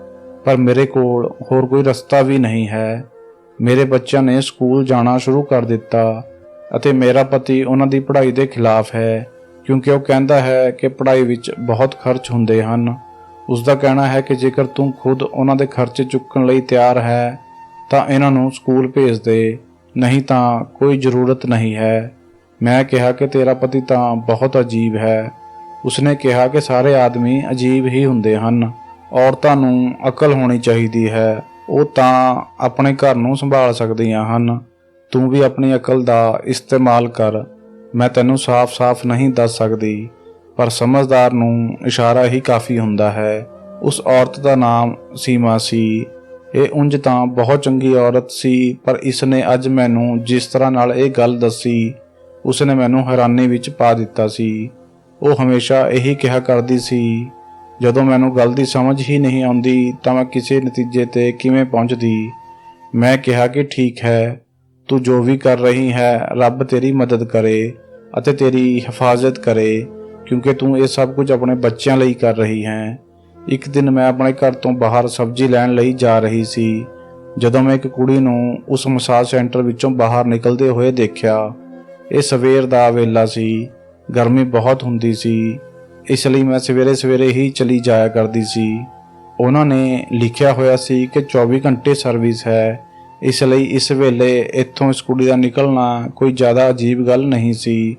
ਪਰ ਮੇਰੇ ਕੋਲ ਹੋਰ ਕੋਈ ਰਸਤਾ ਵੀ ਨਹੀਂ ਹੈ। ਮੇਰੇ ਬੱਚਿਆਂ ਨੇ ਸਕੂਲ ਜਾਣਾ ਸ਼ੁਰੂ ਕਰ ਦਿੱਤਾ ਅਤੇ ਮੇਰਾ ਪਤੀ ਉਹਨਾਂ ਦੀ ਪੜ੍ਹਾਈ ਦੇ ਖਿਲਾਫ ਹੈ, ਕਿਉਂਕਿ ਉਹ ਕਹਿੰਦਾ ਹੈ ਕਿ ਪੜ੍ਹਾਈ ਵਿੱਚ ਬਹੁਤ ਖਰਚ ਹੁੰਦੇ ਹਨ। ਉਸ ਦਾ ਕਹਿਣਾ ਹੈ ਕਿ ਜੇਕਰ ਤੂੰ ਖੁਦ ਉਹਨਾਂ ਦੇ ਖਰਚੇ ਚੁੱਕਣ ਲਈ ਤਿਆਰ ਹੈ ਤਾਂ ਇਹਨਾਂ ਨੂੰ ਸਕੂਲ ਭੇਜ ਦੇ, ਨਹੀਂ ਤਾਂ ਕੋਈ ਜ਼ਰੂਰਤ ਨਹੀਂ ਹੈ। ਮੈਂ ਕਿਹਾ ਕਿ ਤੇਰਾ ਪਤੀ ਤਾਂ ਬਹੁਤ ਅਜੀਬ ਹੈ। ਉਸਨੇ ਕਿਹਾ ਕਿ ਸਾਰੇ ਆਦਮੀ ਅਜੀਬ ਹੀ ਹੁੰਦੇ ਹਨ, ਔਰਤਾਂ ਨੂੰ ਅਕਲ ਹੋਣੀ ਚਾਹੀਦੀ ਹੈ, ਉਹ ਤਾਂ ਆਪਣੇ ਘਰ ਨੂੰ ਸੰਭਾਲ ਸਕਦੀਆਂ ਹਨ। ਤੂੰ ਵੀ ਆਪਣੀ ਅਕਲ ਦਾ ਇਸਤੇਮਾਲ ਕਰ। ਮੈਂ ਤੈਨੂੰ ਸਾਫ਼-ਸਾਫ਼ ਨਹੀਂ ਦੱਸ ਸਕਦੀ, ਪਰ ਸਮਝਦਾਰ ਨੂੰ ਇਸ਼ਾਰਾ ਹੀ ਕਾਫੀ ਹੁੰਦਾ ਹੈ। ਉਸ ਔਰਤ ਦਾ ਨਾਮ ਸੀਮਾ ਸੀ। ਇਹ ਉਂਝ ਤਾਂ ਬਹੁਤ ਚੰਗੀ ਔਰਤ ਸੀ, ਪਰ ਇਸਨੇ ਅੱਜ ਮੈਨੂੰ ਜਿਸ ਤਰ੍ਹਾਂ ਨਾਲ ਇਹ ਗੱਲ ਦੱਸੀ, ਉਸਨੇ ਮੈਨੂੰ ਹੈਰਾਨੀ ਵਿੱਚ ਪਾ ਦਿੱਤਾ ਸੀ। ਉਹ ਹਮੇਸ਼ਾ ਇਹੀ ਕਿਹਾ ਕਰਦੀ ਸੀ, ਜਦੋਂ ਮੈਨੂੰ ਗੱਲ ਦੀ ਸਮਝ ਹੀ ਨਹੀਂ ਆਉਂਦੀ ਤਾਂ ਮੈਂ ਕਿਸੇ ਨਤੀਜੇ ਤੇ ਕਿਵੇਂ ਪਹੁੰਚਦੀ। ਮੈਂ ਕਿਹਾ ਕਿ ਠੀਕ ਹੈ, ਤੂੰ ਜੋ ਵੀ ਕਰ ਰਹੀ ਹੈ, ਰੱਬ ਤੇਰੀ ਮਦਦ ਕਰੇ ਅਤੇ ਤੇਰੀ ਹਿਫਾਜ਼ਤ ਕਰੇ, ਕਿਉਂਕਿ ਤੂੰ ਇਹ ਸਭ ਕੁਝ ਆਪਣੇ ਬੱਚਿਆਂ ਲਈ ਕਰ ਰਹੀ ਹੈ। ਇੱਕ ਦਿਨ ਮੈਂ ਆਪਣੇ ਘਰ ਤੋਂ ਬਾਹਰ ਸਬਜ਼ੀ ਲੈਣ ਲਈ ਜਾ ਰਹੀ ਸੀ, ਜਦੋਂ ਮੈਂ ਇੱਕ ਕੁੜੀ ਨੂੰ ਉਸ ਮਸਾਜ ਸੈਂਟਰ ਵਿੱਚੋਂ ਬਾਹਰ ਨਿਕਲਦੇ ਹੋਏ ਦੇਖਿਆ। ਇਹ ਸਵੇਰ ਦਾ ਵੇਲਾ ਸੀ, ਗਰਮੀ ਬਹੁਤ ਹੁੰਦੀ ਸੀ, ਇਸ ਲਈ ਮੈਂ ਸਵੇਰੇ ਹੀ ਚਲੀ ਜਾਇਆ ਕਰਦੀ ਸੀ। ਉਹਨਾਂ ਨੇ ਲਿਖਿਆ ਹੋਇਆ ਸੀ ਕਿ 24 ਘੰਟੇ ਸਰਵਿਸ ਹੈ, ਇਸ ਲਈ ਇਸ ਵੇਲੇ ਇੱਥੋਂ ਇਸ ਕੁੜੀ ਦਾ ਨਿਕਲਣਾ ਕੋਈ ਜ਼ਿਆਦਾ ਅਜੀਬ ਗੱਲ ਨਹੀਂ ਸੀ।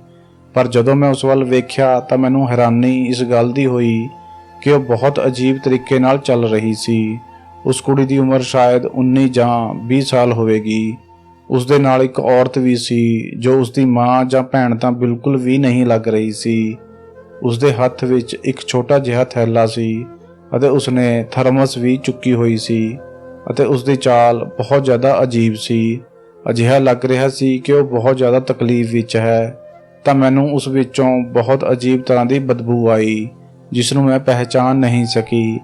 ਪਰ ਜਦੋਂ ਮੈਂ ਉਸ ਵੱਲ ਵੇਖਿਆ ਤਾਂ ਮੈਨੂੰ ਹੈਰਾਨੀ ਇਸ ਗੱਲ ਦੀ ਹੋਈ ਕਿ ਉਹ ਬਹੁਤ ਅਜੀਬ ਤਰੀਕੇ ਨਾਲ ਚੱਲ ਰਹੀ ਸੀ। ਉਸ ਕੁੜੀ ਦੀ ਉਮਰ ਸ਼ਾਇਦ 19 ਜਾਂ 20 ਸਾਲ ਹੋਵੇਗੀ। ਉਸ ਦੇ ਨਾਲ ਇੱਕ ਔਰਤ ਵੀ ਸੀ, ਜੋ ਉਸ ਦੀ ਮਾਂ ਜਾਂ ਭੈਣ ਤਾਂ ਬਿਲਕੁਲ ਵੀ ਨਹੀਂ ਲੱਗ ਰਹੀ ਸੀ। ਉਸ ਦੇ ਹੱਥ ਵਿੱਚ ਇੱਕ ਛੋਟਾ ਜਿਹਾ ਥੈਲਾ ਸੀ ਅਤੇ ਉਸਨੇ ਥਰਮਸ ਵੀ ਚੁੱਕੀ ਹੋਈ ਸੀ ਅਤੇ ਉਸ ਦੀ ਚਾਲ ਬਹੁਤ ਜ਼ਿਆਦਾ ਅਜੀਬ ਸੀ। ਅਜਿਹਾ ਲੱਗ ਰਿਹਾ ਸੀ ਕਿ ਉਹ ਬਹੁਤ ਜ਼ਿਆਦਾ ਤਕਲੀਫ ਵਿੱਚ ਹੈ। ਤਾਂ ਮੈਨੂੰ ਉਸ ਵਿੱਚੋਂ ਬਹੁਤ ਅਜੀਬ ਤਰ੍ਹਾਂ ਦੀ ਬਦਬੂ ਆਈ, ਜਿਸ ਨੂੰ ਮੈਂ ਪਹਿਚਾਣ ਨਹੀਂ ਸਕੀ।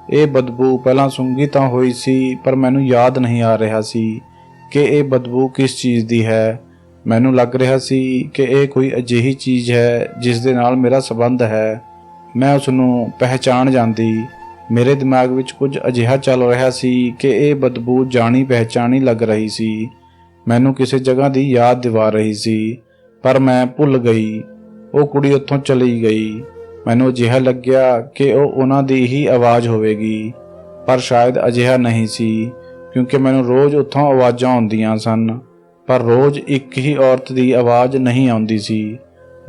ਇਹ ਬਦਬੂ ਪਹਿਲਾਂ ਸੁੰਘੀ ਤਾਂ ਹੋਈ ਸੀ, ਪਰ ਮੈਨੂੰ ਯਾਦ ਨਹੀਂ ਆ ਰਿਹਾ ਸੀ ਕਿ ਇਹ ਬਦਬੂ ਕਿਸ ਚੀਜ਼ ਦੀ ਹੈ। ਮੈਨੂੰ ਲੱਗ ਰਿਹਾ ਸੀ ਕਿ ਇਹ ਕੋਈ ਅਜਿਹੀ ਚੀਜ਼ ਹੈ ਜਿਸ ਦੇ ਨਾਲ ਮੇਰਾ ਸੰਬੰਧ ਹੈ। ਮੈਂ ਉਸ ਨੂੰ ਪਹਿਚਾਣ ਜਾਂਦੀ। ਮੇਰੇ ਦਿਮਾਗ ਵਿੱਚ ਕੁਝ ਅਜਿਹਾ ਚੱਲ ਰਿਹਾ ਸੀ ਕਿ ਇਹ ਬਦਬੂ ਜਾਣੀ ਪਹਿਚਾਣੀ ਲੱਗ ਰਹੀ ਸੀ, ਮੈਨੂੰ ਕਿਸੇ ਜਗ੍ਹਾ ਦੀ ਯਾਦ ਦਿਵਾ ਰਹੀ ਸੀ, ਪਰ ਮੈਂ ਭੁੱਲ ਗਈ। ਉਹ ਕੁੜੀ ਉੱਥੋਂ ਚਲੀ ਗਈ। ਮੈਨੂੰ ਅਜਿਹਾ ਲੱਗਿਆ ਕਿ ਉਹ ਉਹਨਾਂ ਦੀ ਹੀ ਆਵਾਜ਼ ਹੋਵੇਗੀ, ਪਰ ਸ਼ਾਇਦ ਅਜਿਹਾ ਨਹੀਂ ਸੀ, ਕਿਉਂਕਿ ਮੈਨੂੰ ਰੋਜ਼ ਉੱਥੋਂ ਆਵਾਜ਼ਾਂ ਆਉਂਦੀਆਂ ਸਨ, ਪਰ ਰੋਜ਼ ਇੱਕ ਹੀ ਔਰਤ ਦੀ ਆਵਾਜ਼ ਨਹੀਂ ਆਉਂਦੀ ਸੀ,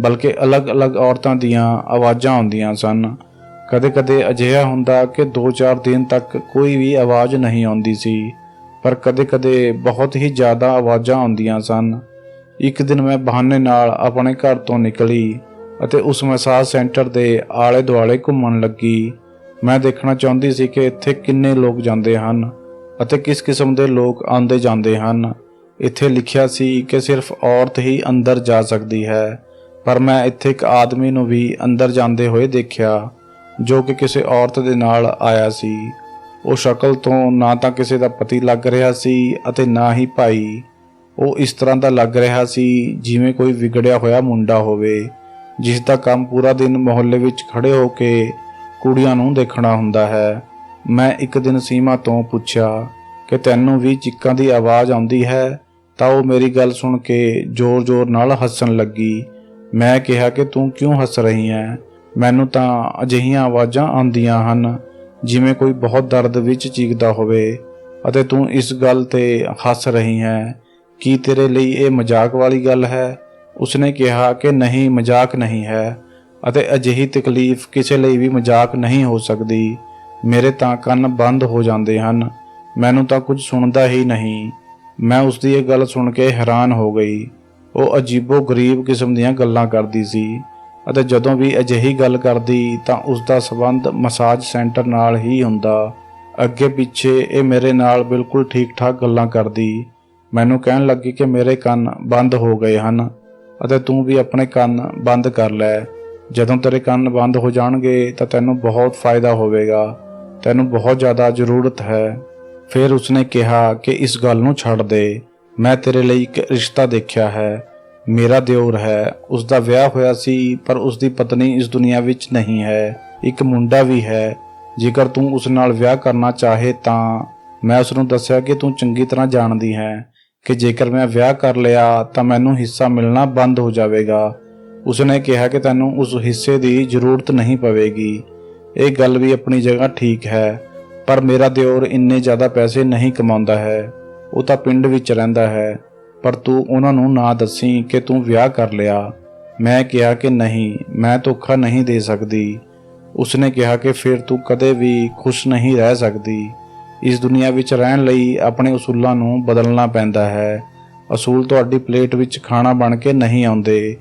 ਬਲਕਿ ਅਲੱਗ-ਅਲੱਗ ਔਰਤਾਂ ਦੀਆਂ ਆਵਾਜ਼ਾਂ ਆਉਂਦੀਆਂ ਸਨ। ਕਦੇ-ਕਦੇ ਅਜਿਹਾ ਹੁੰਦਾ ਕਿ 2-4 ਦਿਨ ਤੱਕ ਕੋਈ ਵੀ ਆਵਾਜ਼ ਨਹੀਂ ਆਉਂਦੀ ਸੀ, ਪਰ ਕਦੇ-ਕਦੇ ਬਹੁਤ ਹੀ ਜ਼ਿਆਦਾ ਆਵਾਜ਼ਾਂ ਆਉਂਦੀਆਂ ਸਨ। ਇੱਕ ਦਿਨ ਮੈਂ ਬਹਾਨੇ ਨਾਲ ਆਪਣੇ ਘਰ ਤੋਂ ਨਿਕਲੀ ਅਤੇ ਉਸ ਮਸਾਜ ਸੈਂਟਰ ਦੇ ਆਲੇ-ਦੁਆਲੇ ਘੁੰਮਣ ਲੱਗੀ। ਮੈਂ ਦੇਖਣਾ ਚਾਹੁੰਦੀ ਸੀ ਕਿ ਇੱਥੇ ਕਿੰਨੇ ਲੋਕ ਜਾਂਦੇ ਹਨ ਅਤੇ ਕਿਸ ਕਿਸਮ ਦੇ ਲੋਕ ਆਉਂਦੇ ਜਾਂਦੇ ਹਨ। ਇੱਥੇ ਲਿਖਿਆ ਸੀ ਕਿ ਸਿਰਫ ਔਰਤ ਹੀ ਅੰਦਰ ਜਾ ਸਕਦੀ ਹੈ, ਪਰ ਮੈਂ ਇੱਥੇ ਇੱਕ ਆਦਮੀ ਨੂੰ ਵੀ ਅੰਦਰ ਜਾਂਦੇ ਹੋਏ ਦੇਖਿਆ, ਜੋ ਕਿ ਕਿਸੇ ਔਰਤ ਦੇ ਨਾਲ ਆਇਆ ਸੀ। ਉਹ ਸ਼ਕਲ ਤੋਂ ਨਾ ਤਾਂ ਕਿਸੇ ਦਾ ਪਤੀ ਲੱਗ ਰਿਹਾ ਸੀ ਅਤੇ ਨਾ ਹੀ ਭਾਈ। ਉਹ ਇਸ ਤਰ੍ਹਾਂ ਦਾ ਲੱਗ ਰਿਹਾ ਸੀ ਜਿਵੇਂ ਕੋਈ ਵਿਗੜਿਆ ਹੋਇਆ ਮੁੰਡਾ ਹੋਵੇ, ਜਿਸ ਦਾ ਕੰਮ ਪੂਰਾ ਦਿਨ ਮੁਹੱਲੇ ਵਿੱਚ ਖੜੇ ਹੋ ਕੇ ਕੁੜੀਆਂ ਨੂੰ ਦੇਖਣਾ ਹੁੰਦਾ ਹੈ। ਮੈਂ ਇੱਕ ਦਿਨ ਸੀਮਾ ਤੋਂ ਪੁੱਛਿਆ ਕਿ ਤੈਨੂੰ ਵੀ ਚੀਕਾਂ ਦੀ ਆਵਾਜ਼ ਆਉਂਦੀ ਹੈ, ਤਾਂ ਉਹ ਮੇਰੀ ਗੱਲ ਸੁਣ ਕੇ ਜ਼ੋਰ-ਜ਼ੋਰ ਨਾਲ ਹੱਸਣ ਲੱਗੀ। ਮੈਂ ਕਿਹਾ ਕਿ ਤੂੰ ਕਿਉਂ ਹੱਸ ਰਹੀ ਹੈ? ਮੈਨੂੰ ਤਾਂ ਅਜਿਹੀਆਂ ਆਵਾਜ਼ਾਂ ਆਉਂਦੀਆਂ ਹਨ ਜਿਵੇਂ ਕੋਈ ਬਹੁਤ ਦਰਦ ਵਿੱਚ ਚੀਕਦਾ ਹੋਵੇ, ਅਤੇ ਤੂੰ ਇਸ ਗੱਲ ਤੇ ਹੱਸ ਰਹੀ ਹੈ। ਕੀ ਤੇਰੇ ਲਈ ਇਹ ਮਜ਼ਾਕ ਵਾਲੀ ਗੱਲ ਹੈ? ਉਸਨੇ ਕਿਹਾ ਕਿ ਨਹੀਂ, ਮਜ਼ਾਕ ਨਹੀਂ ਹੈ, ਅਤੇ ਅਜਿਹੀ ਤਕਲੀਫ ਕਿਸੇ ਲਈ ਵੀ ਮਜ਼ਾਕ ਨਹੀਂ ਹੋ ਸਕਦੀ। ਮੇਰੇ ਤਾਂ ਕੰਨ ਬੰਦ ਹੋ ਜਾਂਦੇ ਹਨ, ਮੈਨੂੰ ਤਾਂ ਕੁਝ ਸੁਣਦਾ ਹੀ ਨਹੀਂ। ਮੈਂ ਉਸਦੀ ਇਹ ਗੱਲ ਸੁਣ ਕੇ ਹੈਰਾਨ ਹੋ ਗਈ। ਉਹ ਅਜੀਬੋ-ਗਰੀਬ ਕਿਸਮ ਦੀਆਂ ਗੱਲਾਂ ਕਰਦੀ ਸੀ, ਅਤੇ ਜਦੋਂ ਵੀ ਅਜਿਹੀ ਗੱਲ ਕਰਦੀ ਤਾਂ ਉਸ ਦਾ ਸੰਬੰਧ ਮਸਾਜ ਸੈਂਟਰ ਨਾਲ ਹੀ ਹੁੰਦਾ। ਅੱਗੇ ਪਿੱਛੇ ਇਹ ਮੇਰੇ ਨਾਲ ਬਿਲਕੁਲ ਠੀਕ-ਠਾਕ ਗੱਲਾਂ ਕਰਦੀ। ਮੈਨੂੰ ਕਹਿਣ ਲੱਗੀ ਕਿ ਮੇਰੇ ਕੰਨ ਬੰਦ ਹੋ ਗਏ ਹਨ ਅਤੇ ਤੂੰ ਵੀ ਆਪਣੇ ਕੰਨ ਬੰਦ ਕਰ ਲੈ। ਜਦੋਂ ਤੇਰੇ ਕੰਨ ਬੰਦ ਹੋ ਜਾਣਗੇ ਤਾਂ ਤੈਨੂੰ ਬਹੁਤ ਫਾਇਦਾ ਹੋਵੇਗਾ, ਤੈਨੂੰ ਬਹੁਤ ਜ਼ਿਆਦਾ ਜ਼ਰੂਰਤ ਹੈ। ਫਿਰ ਉਸਨੇ ਕਿਹਾ ਕਿ ਇਸ ਗੱਲ ਨੂੰ ਛੱਡ ਦੇ, ਮੈਂ ਤੇਰੇ ਲਈ ਇੱਕ ਰਿਸ਼ਤਾ ਦੇਖਿਆ ਹੈ। ਮੇਰਾ ਦਿਓਰ ਹੈ, ਉਸ ਦਾ ਵਿਆਹ ਹੋਇਆ ਸੀ, ਪਰ ਉਸ ਦੀ ਪਤਨੀ ਇਸ ਦੁਨੀਆ ਵਿੱਚ ਨਹੀਂ ਹੈ। ਇੱਕ ਮੁੰਡਾ ਵੀ ਹੈ। ਜੇਕਰ ਤੂੰ ਉਸ ਨਾਲ ਵਿਆਹ ਕਰਨਾ ਚਾਹੇ ਤਾਂ। ਮੈਂ ਉਸ ਨੂੰ ਦੱਸਿਆ ਕਿ ਤੂੰ ਚੰਗੀ ਤਰ੍ਹਾਂ ਜਾਣਦੀ ਹੈ ਕਿ ਜੇਕਰ ਮੈਂ ਵਿਆਹ ਕਰ ਲਿਆ ਤਾਂ ਮੈਨੂੰ ਹਿੱਸਾ ਮਿਲਣਾ ਬੰਦ ਹੋ ਜਾਵੇਗਾ। ਉਸਨੇ ਕਿਹਾ ਕਿ ਤੈਨੂੰ ਉਸ ਹਿੱਸੇ ਦੀ ਜ਼ਰੂਰਤ ਨਹੀਂ ਪਵੇਗੀ। ਇਹ ਗੱਲ ਵੀ ਆਪਣੀ ਜਗ੍ਹਾ ਠੀਕ ਹੈ, ਪਰ ਮੇਰਾ ਦਿਓਰ ਇੰਨੇ ਜ਼ਿਆਦਾ ਪੈਸੇ ਨਹੀਂ ਕਮਾਉਂਦਾ ਹੈ। ਉਹ ਤਾਂ ਪਿੰਡ ਵਿੱਚ ਰਹਿੰਦਾ ਹੈ, ਪਰ ਤੂੰ ਉਹਨਾਂ ਨੂੰ ਨਾ ਦੱਸੀ ਕਿ ਤੂੰ ਵਿਆਹ ਕਰ ਲਿਆ। ਮੈਂ ਕਿਹਾ ਕਿ ਨਹੀਂ, ਮੈਂ ਧੋਖਾ ਨਹੀਂ ਦੇ ਸਕਦੀ। ਉਸਨੇ ਕਿਹਾ ਕਿ ਫਿਰ ਤੂੰ ਕਦੇ ਵੀ ਖੁਸ਼ ਨਹੀਂ ਰਹਿ ਸਕਦੀ। ਇਸ ਦੁਨੀਆ ਵਿੱਚ ਰਹਿਣ ਲਈ ਆਪਣੇ ਅਸੂਲਾਂ ਨੂੰ ਬਦਲਣਾ ਪੈਂਦਾ ਹੈ। ਅਸੂਲ ਤੁਹਾਡੀ ਪਲੇਟ ਵਿੱਚ ਖਾਣਾ ਬਣ ਕੇ ਨਹੀਂ ਆਉਂਦੇ।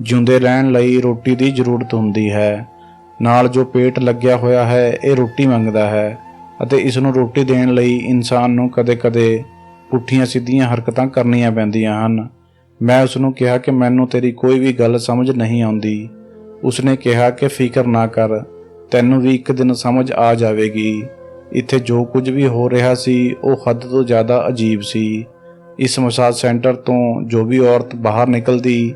ਜਿਉਂਦੇ ਰਹਿਣ ਲਈ ਰੋਟੀ ਦੀ ਜ਼ਰੂਰਤ ਹੁੰਦੀ ਹੈ। ਨਾਲ ਜੋ ਪੇਟ ਲੱਗਿਆ ਹੋਇਆ ਹੈ ਇਹ ਰੋਟੀ ਮੰਗਦਾ ਹੈ, ਅਤੇ ਇਸ ਨੂੰ ਰੋਟੀ ਦੇਣ ਲਈ ਇਨਸਾਨ ਨੂੰ ਕਦੇ-ਕਦੇ ਪੁੱਠੀਆਂ ਸਿੱਧੀਆਂ ਹਰਕਤਾਂ ਕਰਨੀਆਂ ਪੈਂਦੀਆਂ ਹਨ। ਮੈਂ ਉਸ ਨੂੰ ਕਿਹਾ ਕਿ ਮੈਨੂੰ ਤੇਰੀ ਕੋਈ ਵੀ ਗੱਲ ਸਮਝ ਨਹੀਂ ਆਉਂਦੀ। ਉਸਨੇ ਕਿਹਾ ਕਿ ਫਿਕਰ ਨਾ ਕਰ, ਤੈਨੂੰ ਵੀ ਇੱਕ ਦਿਨ ਸਮਝ ਆ ਜਾਵੇਗੀ। ਇੱਥੇ ਜੋ ਕੁਝ ਵੀ ਹੋ ਰਿਹਾ ਸੀ ਉਹ ਹੱਦ ਤੋਂ ਜ਼ਿਆਦਾ ਅਜੀਬ ਸੀ। ਇਸ ਮਸਾਜ ਸੈਂਟਰ ਤੋਂ ਜੋ ਵੀ ਔਰਤ ਬਾਹਰ ਨਿਕਲਦੀ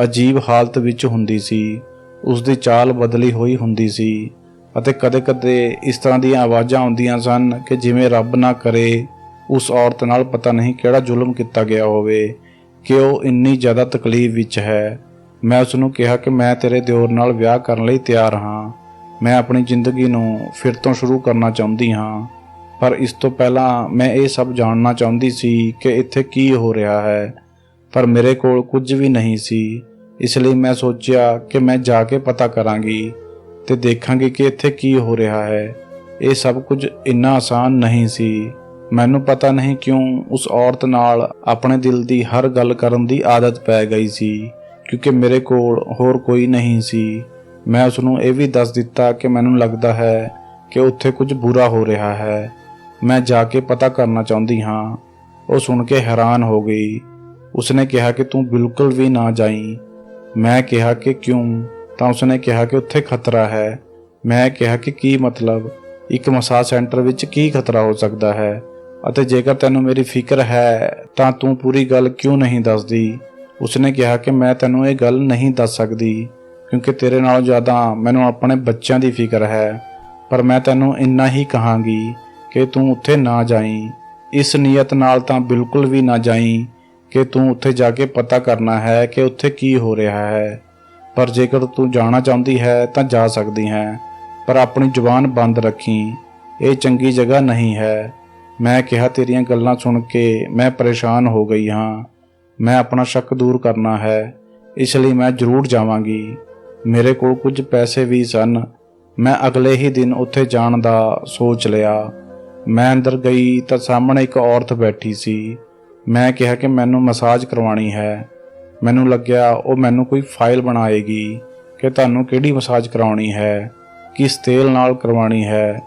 ਅਜੀਬ ਹਾਲਤ ਵਿੱਚ ਹੁੰਦੀ ਸੀ। ਉਸ ਦੀ ਚਾਲ ਬਦਲੀ ਹੋਈ ਹੁੰਦੀ ਸੀ, ਅਤੇ ਕਦੇ-ਕਦੇ ਇਸ ਤਰ੍ਹਾਂ ਦੀਆਂ ਆਵਾਜ਼ਾਂ ਆਉਂਦੀਆਂ ਸਨ ਕਿ ਜਿਵੇਂ ਰੱਬ ਨਾ ਕਰੇ ਉਸ ਔਰਤ ਨਾਲ ਪਤਾ ਨਹੀਂ ਕਿਹੜਾ ਜ਼ੁਲਮ ਕੀਤਾ ਗਿਆ ਹੋਵੇ ਕਿ ਉਹ ਇੰਨੀ ਜ਼ਿਆਦਾ ਤਕਲੀਫ ਵਿੱਚ ਹੈ। ਮੈਂ ਉਸ ਨੂੰ ਕਿਹਾ ਕਿ ਮੈਂ ਤੇਰੇ ਦਿਓਰ ਨਾਲ ਵਿਆਹ ਕਰਨ ਲਈ ਤਿਆਰ ਹਾਂ। ਮੈਂ ਆਪਣੀ ਜ਼ਿੰਦਗੀ ਨੂੰ ਫਿਰ ਤੋਂ ਸ਼ੁਰੂ ਕਰਨਾ ਚਾਹੁੰਦੀ ਹਾਂ, ਪਰ ਇਸ ਤੋਂ ਪਹਿਲਾਂ ਮੈਂ ਇਹ ਸਭ ਜਾਣਨਾ ਚਾਹੁੰਦੀ ਸੀ ਕਿ ਇੱਥੇ ਕੀ ਹੋ ਰਿਹਾ ਹੈ। ਪਰ ਮੇਰੇ ਕੋਲ ਕੁਝ ਵੀ ਨਹੀਂ ਸੀ, ਇਸ ਲਈ ਮੈਂ ਸੋਚਿਆ ਕਿ ਮੈਂ ਜਾ ਕੇ ਪਤਾ ਕਰਾਂਗੀ ਤੇ ਦੇਖਾਂਗੀ ਕਿ ਇੱਥੇ ਕੀ ਹੋ ਰਿਹਾ ਹੈ। ਇਹ ਸਭ ਕੁਝ ਇੰਨਾ ਆਸਾਨ ਨਹੀਂ ਸੀ। ਮੈਨੂੰ ਪਤਾ ਨਹੀਂ ਕਿਉਂ ਉਸ ਔਰਤ ਨਾਲ ਆਪਣੇ ਦਿਲ ਦੀ ਹਰ ਗੱਲ ਕਰਨ ਦੀ ਆਦਤ ਪੈ ਗਈ ਸੀ, ਕਿਉਂਕਿ ਮੇਰੇ ਕੋਲ ਹੋਰ ਕੋਈ ਨਹੀਂ ਸੀ। ਮੈਂ ਉਸ ਨੂੰ ਇਹ ਵੀ ਦੱਸ ਦਿੱਤਾ ਕਿ ਮੈਨੂੰ ਲੱਗਦਾ ਹੈ ਕਿ ਉੱਥੇ ਕੁਝ ਬੁਰਾ ਹੋ ਰਿਹਾ ਹੈ। ਮੈਂ ਜਾ ਕੇ ਪਤਾ ਕਰਨਾ ਚਾਹੁੰਦੀ ਹਾਂ। ਉਹ ਸੁਣ ਕੇ ਹੈਰਾਨ ਹੋ ਗਈ। ਉਸਨੇ ਕਿਹਾ ਕਿ ਤੂੰ ਬਿਲਕੁਲ ਵੀ ਨਾ ਜਾਈਂ। ਮੈਂ ਕਿਹਾ ਕਿ ਕਿਉਂ? ਤਾਂ ਉਸਨੇ ਕਿਹਾ ਕਿ ਉੱਥੇ ਖਤਰਾ ਹੈ। ਮੈਂ ਕਿਹਾ ਕਿ ਕੀ ਮਤਲਬ? ਇੱਕ ਮਸਾਜ ਸੈਂਟਰ ਵਿੱਚ ਕੀ ਖਤਰਾ ਹੋ ਸਕਦਾ ਹੈ? ਅਤੇ ਜੇਕਰ ਤੈਨੂੰ ਮੇਰੀ ਫਿਕਰ ਹੈ ਤਾਂ ਤੂੰ ਪੂਰੀ ਗੱਲ ਕਿਉਂ ਨਹੀਂ ਦੱਸਦੀ? ਉਸਨੇ ਕਿਹਾ ਕਿ ਮੈਂ ਤੈਨੂੰ ਇਹ ਗੱਲ ਨਹੀਂ ਦੱਸ ਸਕਦੀ ਕਿਉਂਕਿ ਤੇਰੇ ਨਾਲੋਂ ਜ਼ਿਆਦਾ ਮੈਨੂੰ ਆਪਣੇ ਬੱਚਿਆਂ ਦੀ ਫਿਕਰ ਹੈ। ਪਰ ਮੈਂ ਤੈਨੂੰ ਇੰਨਾ ਹੀ ਕਹਾਂਗੀ ਕਿ ਤੂੰ ਉੱਥੇ ਨਾ ਜਾਈਂ। ਇਸ ਨੀਅਤ ਨਾਲ ਤਾਂ ਬਿਲਕੁਲ ਵੀ ਨਾ ਜਾਈਂ ਕਿ ਤੂੰ ਉੱਥੇ ਜਾ ਕੇ ਪਤਾ ਕਰਨਾ ਹੈ ਕਿ ਉੱਥੇ ਕੀ ਹੋ ਰਿਹਾ ਹੈ। ਪਰ ਜੇਕਰ ਤੂੰ ਜਾਣਾ ਚਾਹੁੰਦੀ ਹੈ ਤਾਂ ਜਾ ਸਕਦੀ ਹੈ, ਪਰ ਆਪਣੀ ਜ਼ੁਬਾਨ ਬੰਦ ਰੱਖੀਂ। ਇਹ ਚੰਗੀ ਜਗ੍ਹਾ ਨਹੀਂ ਹੈ। ਮੈਂ ਕਿਹਾ ਤੇਰੀਆਂ ਗੱਲਾਂ ਸੁਣ ਕੇ ਮੈਂ ਪਰੇਸ਼ਾਨ ਹੋ ਗਈ ਹਾਂ। ਮੈਂ ਆਪਣਾ ਸ਼ੱਕ ਦੂਰ ਕਰਨਾ ਹੈ, ਇਸ ਲਈ ਮੈਂ ਜ਼ਰੂਰ ਜਾਵਾਂਗੀ। ਮੇਰੇ ਕੋਲ ਕੁਝ ਪੈਸੇ ਵੀ ਸਨ। ਮੈਂ ਅਗਲੇ ਹੀ ਦਿਨ ਉੱਥੇ ਜਾਣ ਦਾ ਸੋਚ ਲਿਆ। ਮੈਂ ਅੰਦਰ ਗਈ ਤਾਂ ਸਾਹਮਣੇ ਇੱਕ ਔਰਤ ਬੈਠੀ ਸੀ। ਮੈਂ ਕਿਹਾ ਕਿ ਮੈਨੂੰ ਮਸਾਜ ਕਰਵਾਉਣੀ ਹੈ। ਮੈਨੂੰ ਲੱਗਿਆ ਉਹ ਮੈਨੂੰ ਕੋਈ ਫਾਈਲ ਬਣਾਏਗੀ ਕਿ ਤੁਹਾਨੂੰ ਕਿਹੜੀ ਮਸਾਜ ਕਰਵਾਉਣੀ ਹੈ, ਕਿਸ ਤੇਲ ਨਾਲ ਕਰਵਾਉਣੀ ਹੈ,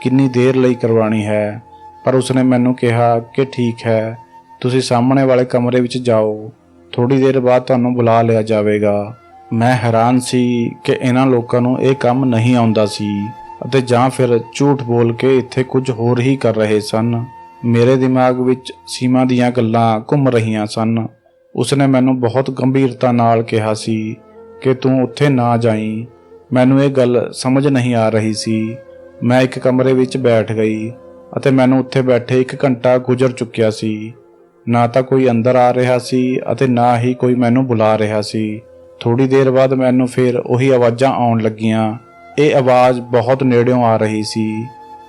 ਕਿੰਨੀ ਦੇਰ ਲਈ ਕਰਵਾਉਣੀ ਹੈ। ਪਰ ਉਸਨੇ ਮੈਨੂੰ ਕਿਹਾ ਕਿ ਠੀਕ ਹੈ, ਤੁਸੀਂ ਸਾਹਮਣੇ ਵਾਲੇ ਕਮਰੇ ਵਿੱਚ ਜਾਓ, ਥੋੜੀ ਦੇਰ ਬਾਅਦ ਤੁਹਾਨੂੰ ਬੁਲਾ ਲਿਆ ਜਾਵੇਗਾ। ਮੈਂ ਹੈਰਾਨ ਸੀ ਕਿ ਇਹਨਾਂ ਲੋਕਾਂ ਨੂੰ ਇਹ ਕੰਮ ਨਹੀਂ ਆਉਂਦਾ ਸੀ ਅਤੇ ਜਾਂ ਫਿਰ ਝੂਠ ਬੋਲ ਕੇ ਇੱਥੇ ਕੁਝ ਹੋਰ ਹੀ ਕਰ ਰਹੇ ਸਨ। ਮੇਰੇ ਦਿਮਾਗ ਵਿੱਚ ਸੀਮਾ ਦੀਆਂ ਗੱਲਾਂ ਘੁੰਮ ਰਹੀਆਂ ਸਨ। ਉਸਨੇ ਮੈਨੂੰ ਬਹੁਤ ਗੰਭੀਰਤਾ ਨਾਲ ਕਿਹਾ ਸੀ ਕਿ ਤੂੰ ਉੱਥੇ ਨਾ ਜਾਈਂ। ਮੈਨੂੰ ਇਹ ਗੱਲ ਸਮਝ ਨਹੀਂ ਆ ਰਹੀ ਸੀ। ਮੈਂ ਇੱਕ ਕਮਰੇ ਵਿੱਚ ਬੈਠ ਗਈ ਅਤੇ ਮੈਨੂੰ ਉੱਥੇ ਬੈਠੇ 1 ਘੰਟਾ ਗੁਜ਼ਰ ਚੁੱਕਿਆ ਸੀ। ਨਾ ਤਾਂ ਕੋਈ ਅੰਦਰ ਆ ਰਿਹਾ ਸੀ ਅਤੇ ਨਾ ਹੀ ਕੋਈ ਮੈਨੂੰ ਬੁਲਾ ਰਿਹਾ ਸੀ। ਥੋੜੀ ਦੇਰ ਬਾਅਦ ਮੈਨੂੰ ਫਿਰ ਉਹੀ ਆਵਾਜ਼ਾਂ ਆਉਣ ਲੱਗੀਆਂ। ਇਹ ਆਵਾਜ਼ ਬਹੁਤ ਨੇੜਿਓਂ ਆ ਰਹੀ ਸੀ।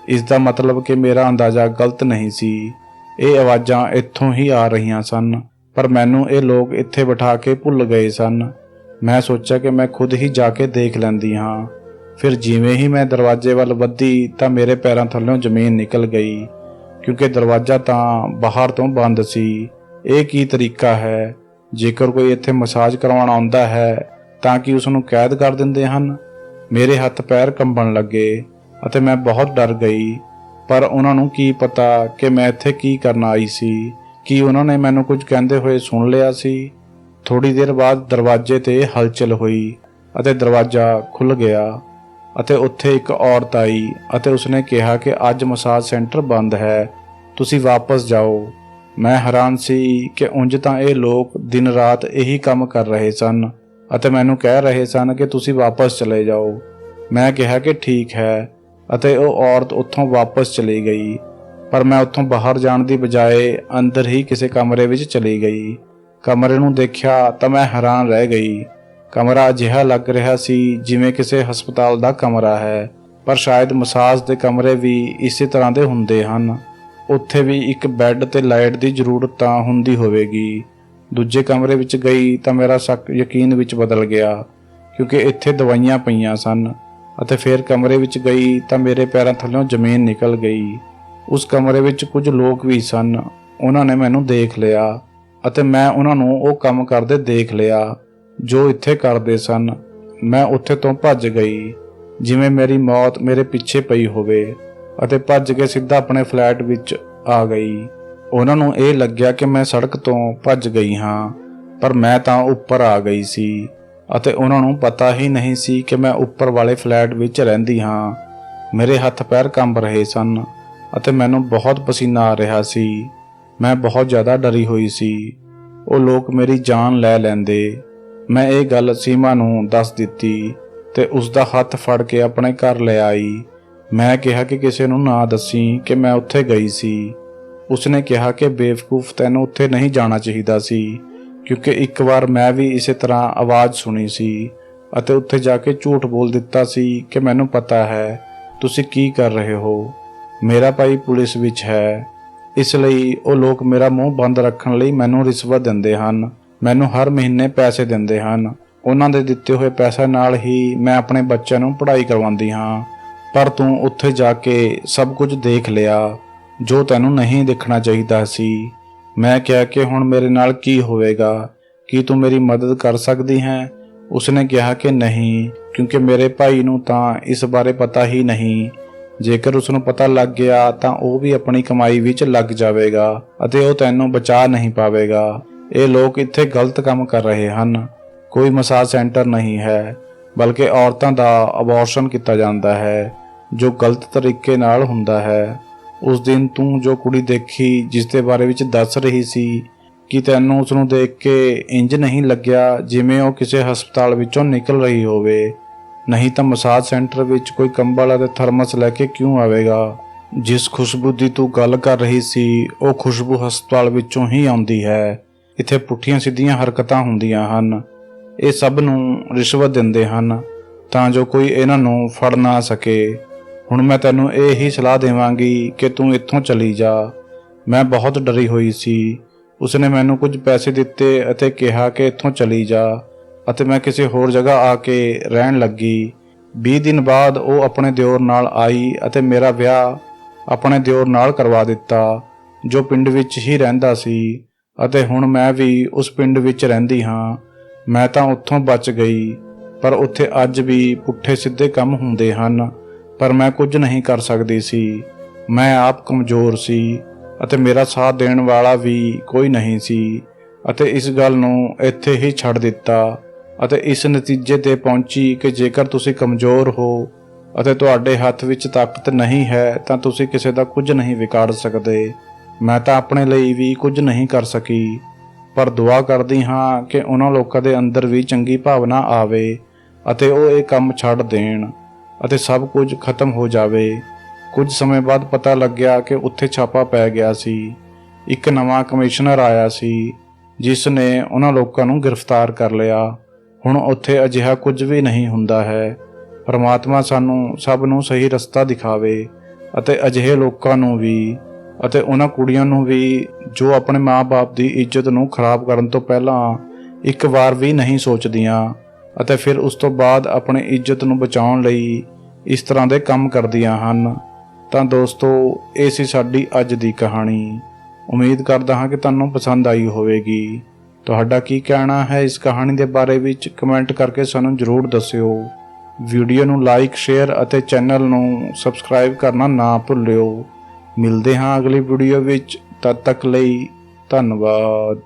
ਇਸ ਦਾ ਮਤਲਬ ਕਿ ਮੇਰਾ ਅੰਦਾਜ਼ਾ ਗਲਤ ਨਹੀਂ ਸੀ। ਇਹ ਆਵਾਜ਼ਾਂ ਇੱਥੋਂ ਹੀ ਆ ਰਹੀਆਂ ਸਨ, ਪਰ ਮੈਨੂੰ ਇਹ ਲੋਕ ਇੱਥੇ ਬਿਠਾ ਕੇ ਭੁੱਲ ਗਏ ਸਨ। ਮੈਂ ਸੋਚਿਆ ਕਿ ਮੈਂ ਖੁਦ ਹੀ ਜਾ ਕੇ ਦੇਖ ਲੈਂਦੀ ਹਾਂ। ਫਿਰ ਜਿਵੇਂ ਹੀ ਮੈਂ ਦਰਵਾਜ਼ੇ ਵੱਲ ਵਧੀ ਤਾਂ ਮੇਰੇ ਪੈਰਾਂ ਥੱਲੋਂ ਜ਼ਮੀਨ ਨਿਕਲ ਗਈ ਕਿਉਂਕਿ ਦਰਵਾਜ਼ਾ ਤਾਂ ਬਾਹਰ ਤੋਂ ਬੰਦ ਸੀ। ਇਹ ਕੀ ਤਰੀਕਾ ਹੈ? ਜੇਕਰ ਕੋਈ ਇੱਥੇ ਮਸਾਜ ਕਰਵਾਉਣ ਆਉਂਦਾ ਹੈ ਤਾਂ ਕਿ ਉਸ ਨੂੰ ਕੈਦ ਕਰ ਦਿੰਦੇ ਹਨ? ਮੇਰੇ ਹੱਥ ਪੈਰ ਕੰਬਣ ਲੱਗੇ ਅਤੇ ਮੈਂ ਬਹੁਤ ਡਰ ਗਈ। ਪਰ ਉਹਨਾਂ ਨੂੰ ਕੀ ਪਤਾ ਕਿ ਮੈਂ ਇੱਥੇ ਕੀ ਕਰਨ ਆਈ ਸੀ? ਕੀ ਉਹਨਾਂ ਨੇ ਮੈਨੂੰ ਕੁਝ ਕਹਿੰਦੇ ਹੋਏ ਸੁਣ ਲਿਆ ਸੀ? ਥੋੜੀ ਦੇਰ ਬਾਅਦ ਦਰਵਾਜ਼ੇ ਤੇ ਹਲਚਲ ਹੋਈ ਅਤੇ ਦਰਵਾਜ਼ਾ ਖੁੱਲ੍ਹ ਗਿਆ ਅਤੇ ਉੱਥੇ ਇੱਕ ਔਰਤ ਆਈ ਅਤੇ ਉਸਨੇ ਕਿਹਾ ਕਿ ਅੱਜ ਮਸਾਜ ਸੈਂਟਰ ਬੰਦ ਹੈ, ਤੁਸੀਂ ਵਾਪਸ ਜਾਓ। ਮੈਂ ਹੈਰਾਨ ਸੀ ਕਿ ਉਂਝ ਤਾਂ ਇਹ ਲੋਕ ਦਿਨ ਰਾਤ ਇਹੀ ਕੰਮ ਕਰ ਰਹੇ ਸਨ ਅਤੇ ਮੈਨੂੰ ਕਹਿ ਰਹੇ ਸਨ ਕਿ ਤੁਸੀਂ ਵਾਪਸ ਚਲੇ ਜਾਓ। ਮੈਂ ਕਿਹਾ ਕਿ ਠੀਕ ਹੈ ਅਤੇ ਉਹ ਔਰਤ ਉੱਥੋਂ ਵਾਪਸ ਚਲੀ ਗਈ। ਪਰ ਮੈਂ ਉੱਥੋਂ ਬਾਹਰ ਜਾਣ ਦੀ ਬਜਾਏ ਅੰਦਰ ਹੀ ਕਿਸੇ ਕਮਰੇ ਵਿੱਚ ਚਲੀ ਗਈ। ਕਮਰੇ ਨੂੰ ਦੇਖਿਆ ਤਾਂ ਮੈਂ ਹੈਰਾਨ ਰਹਿ ਗਈ। ਕਮਰਾ ਅਜਿਹਾ ਲੱਗ ਰਿਹਾ ਸੀ ਜਿਵੇਂ ਕਿਸੇ ਹਸਪਤਾਲ ਦਾ ਕਮਰਾ ਹੈ, ਪਰ ਸ਼ਾਇਦ ਮਸਾਜ ਦੇ ਕਮਰੇ ਵੀ ਇਸੇ ਤਰ੍ਹਾਂ ਦੇ ਹੁੰਦੇ ਹਨ। ਉੱਥੇ ਵੀ ਇੱਕ ਬੈੱਡ ਤੇ ਲਾਈਟ ਦੀ ਜ਼ਰੂਰਤ ਤਾਂ ਹੁੰਦੀ ਹੋਵੇਗੀ। ਦੂਜੇ ਕਮਰੇ ਵਿੱਚ ਗਈ ਤਾਂ ਮੇਰਾ ਸ਼ੱਕ ਯਕੀਨ ਵਿੱਚ ਬਦਲ ਗਿਆ ਕਿਉਂਕਿ ਇੱਥੇ ਦਵਾਈਆਂ ਪਈਆਂ ਸਨ। ਅਤੇ ਫਿਰ ਕਮਰੇ ਵਿੱਚ ਗਈ ਤਾਂ ਮੇਰੇ ਪੈਰਾਂ ਥੱਲੋਂ ਜ਼ਮੀਨ ਨਿਕਲ ਗਈ। ਉਸ ਕਮਰੇ ਵਿੱਚ ਕੁਝ ਲੋਕ ਵੀ ਸਨ। ਉਹਨਾਂ ਨੇ ਮੈਨੂੰ ਦੇਖ ਲਿਆ ਅਤੇ ਮੈਂ ਉਹਨਾਂ ਨੂੰ ਉਹ ਕੰਮ ਕਰਦੇ ਦੇਖ ਲਿਆ ਜੋ ਇੱਥੇ ਕਰਦੇ ਸਨ। ਮੈਂ ਉੱਥੇ ਤੋਂ ਭੱਜ ਗਈ ਜਿਵੇਂ ਮੇਰੀ ਮੌਤ ਮੇਰੇ ਪਿੱਛੇ ਪਈ ਹੋਵੇ ਅਤੇ ਭੱਜ ਕੇ ਸਿੱਧਾ ਆਪਣੇ ਫਲੈਟ ਵਿੱਚ ਆ ਗਈ। ਉਹਨਾਂ ਨੂੰ ਇਹ ਲੱਗਿਆ ਕਿ ਮੈਂ ਸੜਕ ਤੋਂ ਭੱਜ ਗਈ ਹਾਂ, ਪਰ ਮੈਂ ਤਾਂ ਉੱਪਰ ਆ ਗਈ ਸੀ ਅਤੇ ਉਹਨਾਂ ਨੂੰ ਪਤਾ ਹੀ ਨਹੀਂ ਸੀ ਕਿ ਮੈਂ ਉੱਪਰ ਵਾਲੇ ਫਲੈਟ ਵਿੱਚ ਰਹਿੰਦੀ ਹਾਂ। ਮੇਰੇ ਹੱਥ ਪੈਰ ਕੰਬ ਰਹੇ ਸਨ ਅਤੇ ਮੈਨੂੰ ਬਹੁਤ ਪਸੀਨਾ ਆ ਰਿਹਾ ਸੀ। ਮੈਂ ਬਹੁਤ ਜ਼ਿਆਦਾ ਡਰੀ ਹੋਈ ਸੀ। ਉਹ ਲੋਕ ਮੇਰੀ ਜਾਨ ਲੈ ਲੈਂਦੇ। ਮੈਂ ਇਹ ਗੱਲ ਸੀਮਾ ਨੂੰ ਦੱਸ ਦਿੱਤੀ ਤੇ ਉਸ ਦਾ ਹੱਥ ਫੜ ਕੇ ਆਪਣੇ ਘਰ ਲੈ ਆਈ। ਮੈਂ ਕਿਹਾ ਕਿ ਕਿਸੇ ਨੂੰ ਨਾ ਦੱਸੀ ਕਿ ਮੈਂ ਉੱਥੇ ਗਈ ਸੀ। ਉਸਨੇ ਕਿਹਾ ਕਿ ਬੇਵਕੂਫ, ਤੈਨੂੰ ਉੱਥੇ ਨਹੀਂ ਜਾਣਾ ਚਾਹੀਦਾ ਸੀ ਕਿਉਂਕਿ ਇੱਕ ਵਾਰ ਮੈਂ ਵੀ ਇਸੇ ਤਰ੍ਹਾਂ ਆਵਾਜ਼ ਸੁਣੀ ਸੀ ਅਤੇ ਉੱਥੇ ਜਾ ਕੇ ਝੂਠ ਬੋਲ ਦਿੱਤਾ ਸੀ ਕਿ ਮੈਨੂੰ ਪਤਾ ਹੈ ਤੁਸੀਂ ਕੀ ਕਰ ਰਹੇ ਹੋ। ਮੇਰਾ ਭਾਈ ਪੁਲਿਸ ਵਿੱਚ ਹੈ, ਇਸ ਲਈ ਉਹ ਲੋਕ ਮੇਰਾ ਮੂੰਹ ਬੰਦ ਰੱਖਣ ਲਈ ਮੈਨੂੰ ਰਿਸ਼ਵਤ ਦਿੰਦੇ ਹਨ। ਮੈਨੂੰ ਹਰ ਮਹੀਨੇ ਪੈਸੇ ਦਿੰਦੇ ਹਨ। ਉਹਨਾਂ ਦੇ ਦਿੱਤੇ ਹੋਏ ਪੈਸੇ ਨਾਲ ਹੀ ਮੈਂ ਆਪਣੇ ਬੱਚਿਆਂ ਨੂੰ ਪੜ੍ਹਾਈ ਕਰਵਾਉਂਦੀ ਹਾਂ। ਪਰ ਤੂੰ ਉੱਥੇ ਜਾ ਕੇ ਸਭ ਕੁਝ ਦੇਖ ਲਿਆ ਜੋ ਤੈਨੂੰ ਨਹੀਂ ਦੇਖਣਾ ਚਾਹੀਦਾ ਸੀ। ਮੈਂ ਕਿਹਾ ਕਿ ਹੁਣ ਮੇਰੇ ਨਾਲ ਕੀ ਹੋਵੇਗਾ? ਕੀ ਤੂੰ ਮੇਰੀ ਮਦਦ ਕਰ ਸਕਦੀ ਹੈ? ਉਸਨੇ ਕਿਹਾ ਕਿ ਨਹੀਂ, ਕਿਉਂਕਿ ਮੇਰੇ ਭਾਈ ਨੂੰ ਤਾਂ ਇਸ ਬਾਰੇ ਪਤਾ ਹੀ ਨਹੀਂ ਜੇਕਰ ਉਸ ਨੂੰ ਪਤਾ ਲੱਗ ਗਿਆ ਤਾਂ ਉਹ ਵੀ ਆਪਣੀ ਕਮਾਈ ਵਿੱਚ ਲੱਗ ਜਾਵੇਗਾ ਅਤੇ ਉਹ ਤੈਨੂੰ ਬਚਾ ਨਹੀਂ ਪਾਵੇਗਾ। ਇਹ ਲੋਕ ਇੱਥੇ ਗਲਤ ਕੰਮ ਕਰ ਰਹੇ ਹਨ। ਕੋਈ ਮਸਾਜ ਸੈਂਟਰ ਨਹੀਂ ਹੈ, ਬਲਕਿ ਔਰਤਾਂ ਦਾ ਅਬੋਰਸ਼ਨ ਕੀਤਾ ਜਾਂਦਾ ਹੈ, ਜੋ ਗਲਤ ਤਰੀਕੇ ਨਾਲ ਹੁੰਦਾ ਹੈ। ਉਸ ਦਿਨ ਤੂੰ ਜੋ ਕੁੜੀ ਦੇਖੀ ਜਿਸ ਦੇ ਬਾਰੇ ਵਿੱਚ ਦੱਸ ਰਹੀ ਸੀ, ਕਿ ਤੈਨੂੰ ਉਸ ਨੂੰ ਦੇਖ ਕੇ ਇੰਜ ਨਹੀਂ ਲੱਗਿਆ ਜਿਵੇਂ ਉਹ ਕਿਸੇ ਹਸਪਤਾਲ ਵਿੱਚੋਂ ਨਿਕਲ ਰਹੀ ਹੋਵੇ? ਨਹੀਂ ਤਾਂ ਮਸਾਜ ਸੈਂਟਰ ਵਿੱਚ ਕੋਈ ਕੰਬਲ ਅਤੇ ਥਰਮਸ ਲੈ ਕੇ ਕਿਉਂ ਆਵੇਗਾ? ਜਿਸ ਖੁਸ਼ਬੂ ਦੀ ਤੂੰ ਗੱਲ ਕਰ ਰਹੀ ਸੀ ਉਹ ਖੁਸ਼ਬੂ ਹਸਪਤਾਲ ਵਿੱਚੋਂ ਹੀ ਆਉਂਦੀ ਹੈ। ਇੱਥੇ ਪੁੱਠੀਆਂ ਸਿੱਧੀਆਂ ਹਰਕਤਾਂ ਹੁੰਦੀਆਂ ਹਨ। ਇਹ ਸਭ ਨੂੰ ਰਿਸ਼ਵਤ ਦਿੰਦੇ ਹਨ ਤਾਂ ਜੋ ਕੋਈ ਇਹਨਾਂ ਨੂੰ ਫੜ ਨਾ ਸਕੇ। ਹੁਣ ਮੈਂ ਤੈਨੂੰ ਇਹ ਹੀ ਸਲਾਹ ਦੇਵਾਂਗੀ ਕਿ ਤੂੰ ਇੱਥੋਂ ਚਲੀ ਜਾ। ਮੈਂ ਬਹੁਤ ਡਰੀ ਹੋਈ ਸੀ। ਉਸਨੇ ਮੈਨੂੰ ਕੁਝ ਪੈਸੇ ਦਿੱਤੇ ਅਤੇ ਕਿਹਾ ਕਿ ਇੱਥੋਂ ਚਲੀ ਜਾ, ਅਤੇ ਮੈਂ ਕਿਸੇ ਹੋਰ ਜਗ੍ਹਾ ਆ ਕੇ ਰਹਿਣ ਲੱਗੀ। 20 ਦਿਨ ਬਾਅਦ ਉਹ ਆਪਣੇ ਦਿਓਰ ਨਾਲ ਆਈ ਅਤੇ ਮੇਰਾ ਵਿਆਹ ਆਪਣੇ ਦਿਓਰ ਨਾਲ ਕਰਵਾ ਦਿੱਤਾ, ਜੋ ਪਿੰਡ ਵਿੱਚ ਹੀ ਰਹਿੰਦਾ ਸੀ, ਅਤੇ ਹੁਣ ਮੈਂ ਵੀ ਉਸ ਪਿੰਡ ਵਿੱਚ ਰਹਿੰਦੀ ਹਾਂ। ਮੈਂ ਤਾਂ ਉੱਥੋਂ ਬਚ ਗਈ, ਪਰ ਉੱਥੇ ਅੱਜ ਵੀ ਪੁੱਠੇ ਸਿੱਧੇ ਕੰਮ ਹੁੰਦੇ ਹਨ, ਪਰ ਮੈਂ ਕੁਝ ਨਹੀਂ ਕਰ ਸਕਦੀ ਸੀ। ਮੈਂ ਆਪ ਕਮਜ਼ੋਰ ਸੀ ਅਤੇ ਮੇਰਾ ਸਾਥ ਦੇਣ ਵਾਲਾ ਵੀ ਕੋਈ ਨਹੀਂ ਸੀ, ਅਤੇ ਇਸ ਗੱਲ ਨੂੰ ਇੱਥੇ ਹੀ ਛੱਡ ਦਿੱਤਾ ਅਤੇ ਇਸ ਨਤੀਜੇ ਤੇ ਪਹੁੰਚੀ ਕਿ ਜੇਕਰ ਤੁਸੀਂ ਕਮਜ਼ੋਰ ਹੋ ਅਤੇ ਤੁਹਾਡੇ ਹੱਥ ਵਿੱਚ ਤਾਕਤ ਨਹੀਂ ਹੈ ਤਾਂ ਤੁਸੀਂ ਕਿਸੇ ਦਾ ਕੁਝ ਨਹੀਂ ਵਿਗਾੜ ਸਕਦੇ। ਮੈਂ ਤਾਂ ਆਪਣੇ ਲਈ ਵੀ ਕੁਝ ਨਹੀਂ ਕਰ ਸਕੀ, ਪਰ ਦੁਆ ਕਰਦੀ ਹਾਂ ਕਿ ਉਹਨਾਂ ਲੋਕਾਂ ਦੇ ਅੰਦਰ ਵੀ ਚੰਗੀ ਭਾਵਨਾ ਆਵੇ ਅਤੇ ਉਹ ਇਹ ਕੰਮ ਛੱਡ ਦੇਣ ਅਤੇ ਸਭ ਕੁਝ ਖਤਮ ਹੋ ਜਾਵੇ। ਕੁਝ ਸਮੇਂ ਬਾਅਦ ਪਤਾ ਲੱਗਿਆ ਕਿ ਉੱਥੇ ਛਾਪਾ ਪੈ ਗਿਆ ਸੀ। ਇੱਕ ਨਵਾਂ ਕਮਿਸ਼ਨਰ ਆਇਆ ਸੀ ਜਿਸ ਨੇ ਉਹਨਾਂ ਲੋਕਾਂ ਨੂੰ ਗ੍ਰਿਫਤਾਰ ਕਰ ਲਿਆ। ਹੁਣ ਉੱਥੇ ਅਜਿਹਾ ਕੁਝ ਵੀ ਨਹੀਂ ਹੁੰਦਾ ਹੈ। ਪਰਮਾਤਮਾ ਸਾਨੂੰ ਸਭ ਨੂੰ ਸਹੀ ਰਸਤਾ ਦਿਖਾਵੇ ਅਤੇ ਅਜਿਹੇ ਲੋਕਾਂ ਨੂੰ ਵੀ ਅਤੇ ਉਹਨਾਂ ਕੁੜੀਆਂ ਨੂੰ ਵੀ ਜੋ ਆਪਣੇ ਮਾਂ-ਬਾਪ ਦੀ ਇੱਜ਼ਤ ਨੂੰ ਖਰਾਬ ਕਰਨ ਤੋਂ ਪਹਿਲਾਂ ਇੱਕ ਵਾਰ ਵੀ ਨਹੀਂ ਸੋਚਦੀਆਂ ਅਤੇ ਫਿਰ ਉਸ ਤੋਂ ਬਾਅਦ ਆਪਣੀ ਇੱਜ਼ਤ ਨੂੰ ਬਚਾਉਣ ਲਈ ਇਸ ਤਰ੍ਹਾਂ ਦੇ ਕੰਮ ਕਰਦੀਆਂ ਹਨ। ਤਾਂ ਦੋਸਤੋ, ਇਹ ਸੀ ਸਾਡੀ ਅੱਜ ਦੀ ਕਹਾਣੀ। ਉਮੀਦ ਕਰਦਾ ਹਾਂ ਕਿ ਤੁਹਾਨੂੰ ਪਸੰਦ ਆਈ ਹੋਵੇਗੀ। ਤੁਹਾਡਾ ਕੀ ਕਹਿਣਾ ਹੈ ਇਸ ਕਹਾਣੀ ਦੇ ਬਾਰੇ ਵਿੱਚ ਕਮੈਂਟ ਕਰਕੇ ਸਾਨੂੰ ਜ਼ਰੂਰ ਦੱਸਿਓ। ਵੀਡੀਓ ਨੂੰ ਲਾਈਕ, ਸ਼ੇਅਰ ਅਤੇ ਚੈਨਲ ਨੂੰ ਸਬਸਕ੍ਰਾਈਬ ਕਰਨਾ ਨਾ ਭੁੱਲਿਓ। ਮਿਲਦੇ ਹਾਂ ਅਗਲੀ ਵੀਡੀਓ ਵਿੱਚ। ਤਦ ਤੱਕ ਲਈ ਧੰਨਵਾਦ।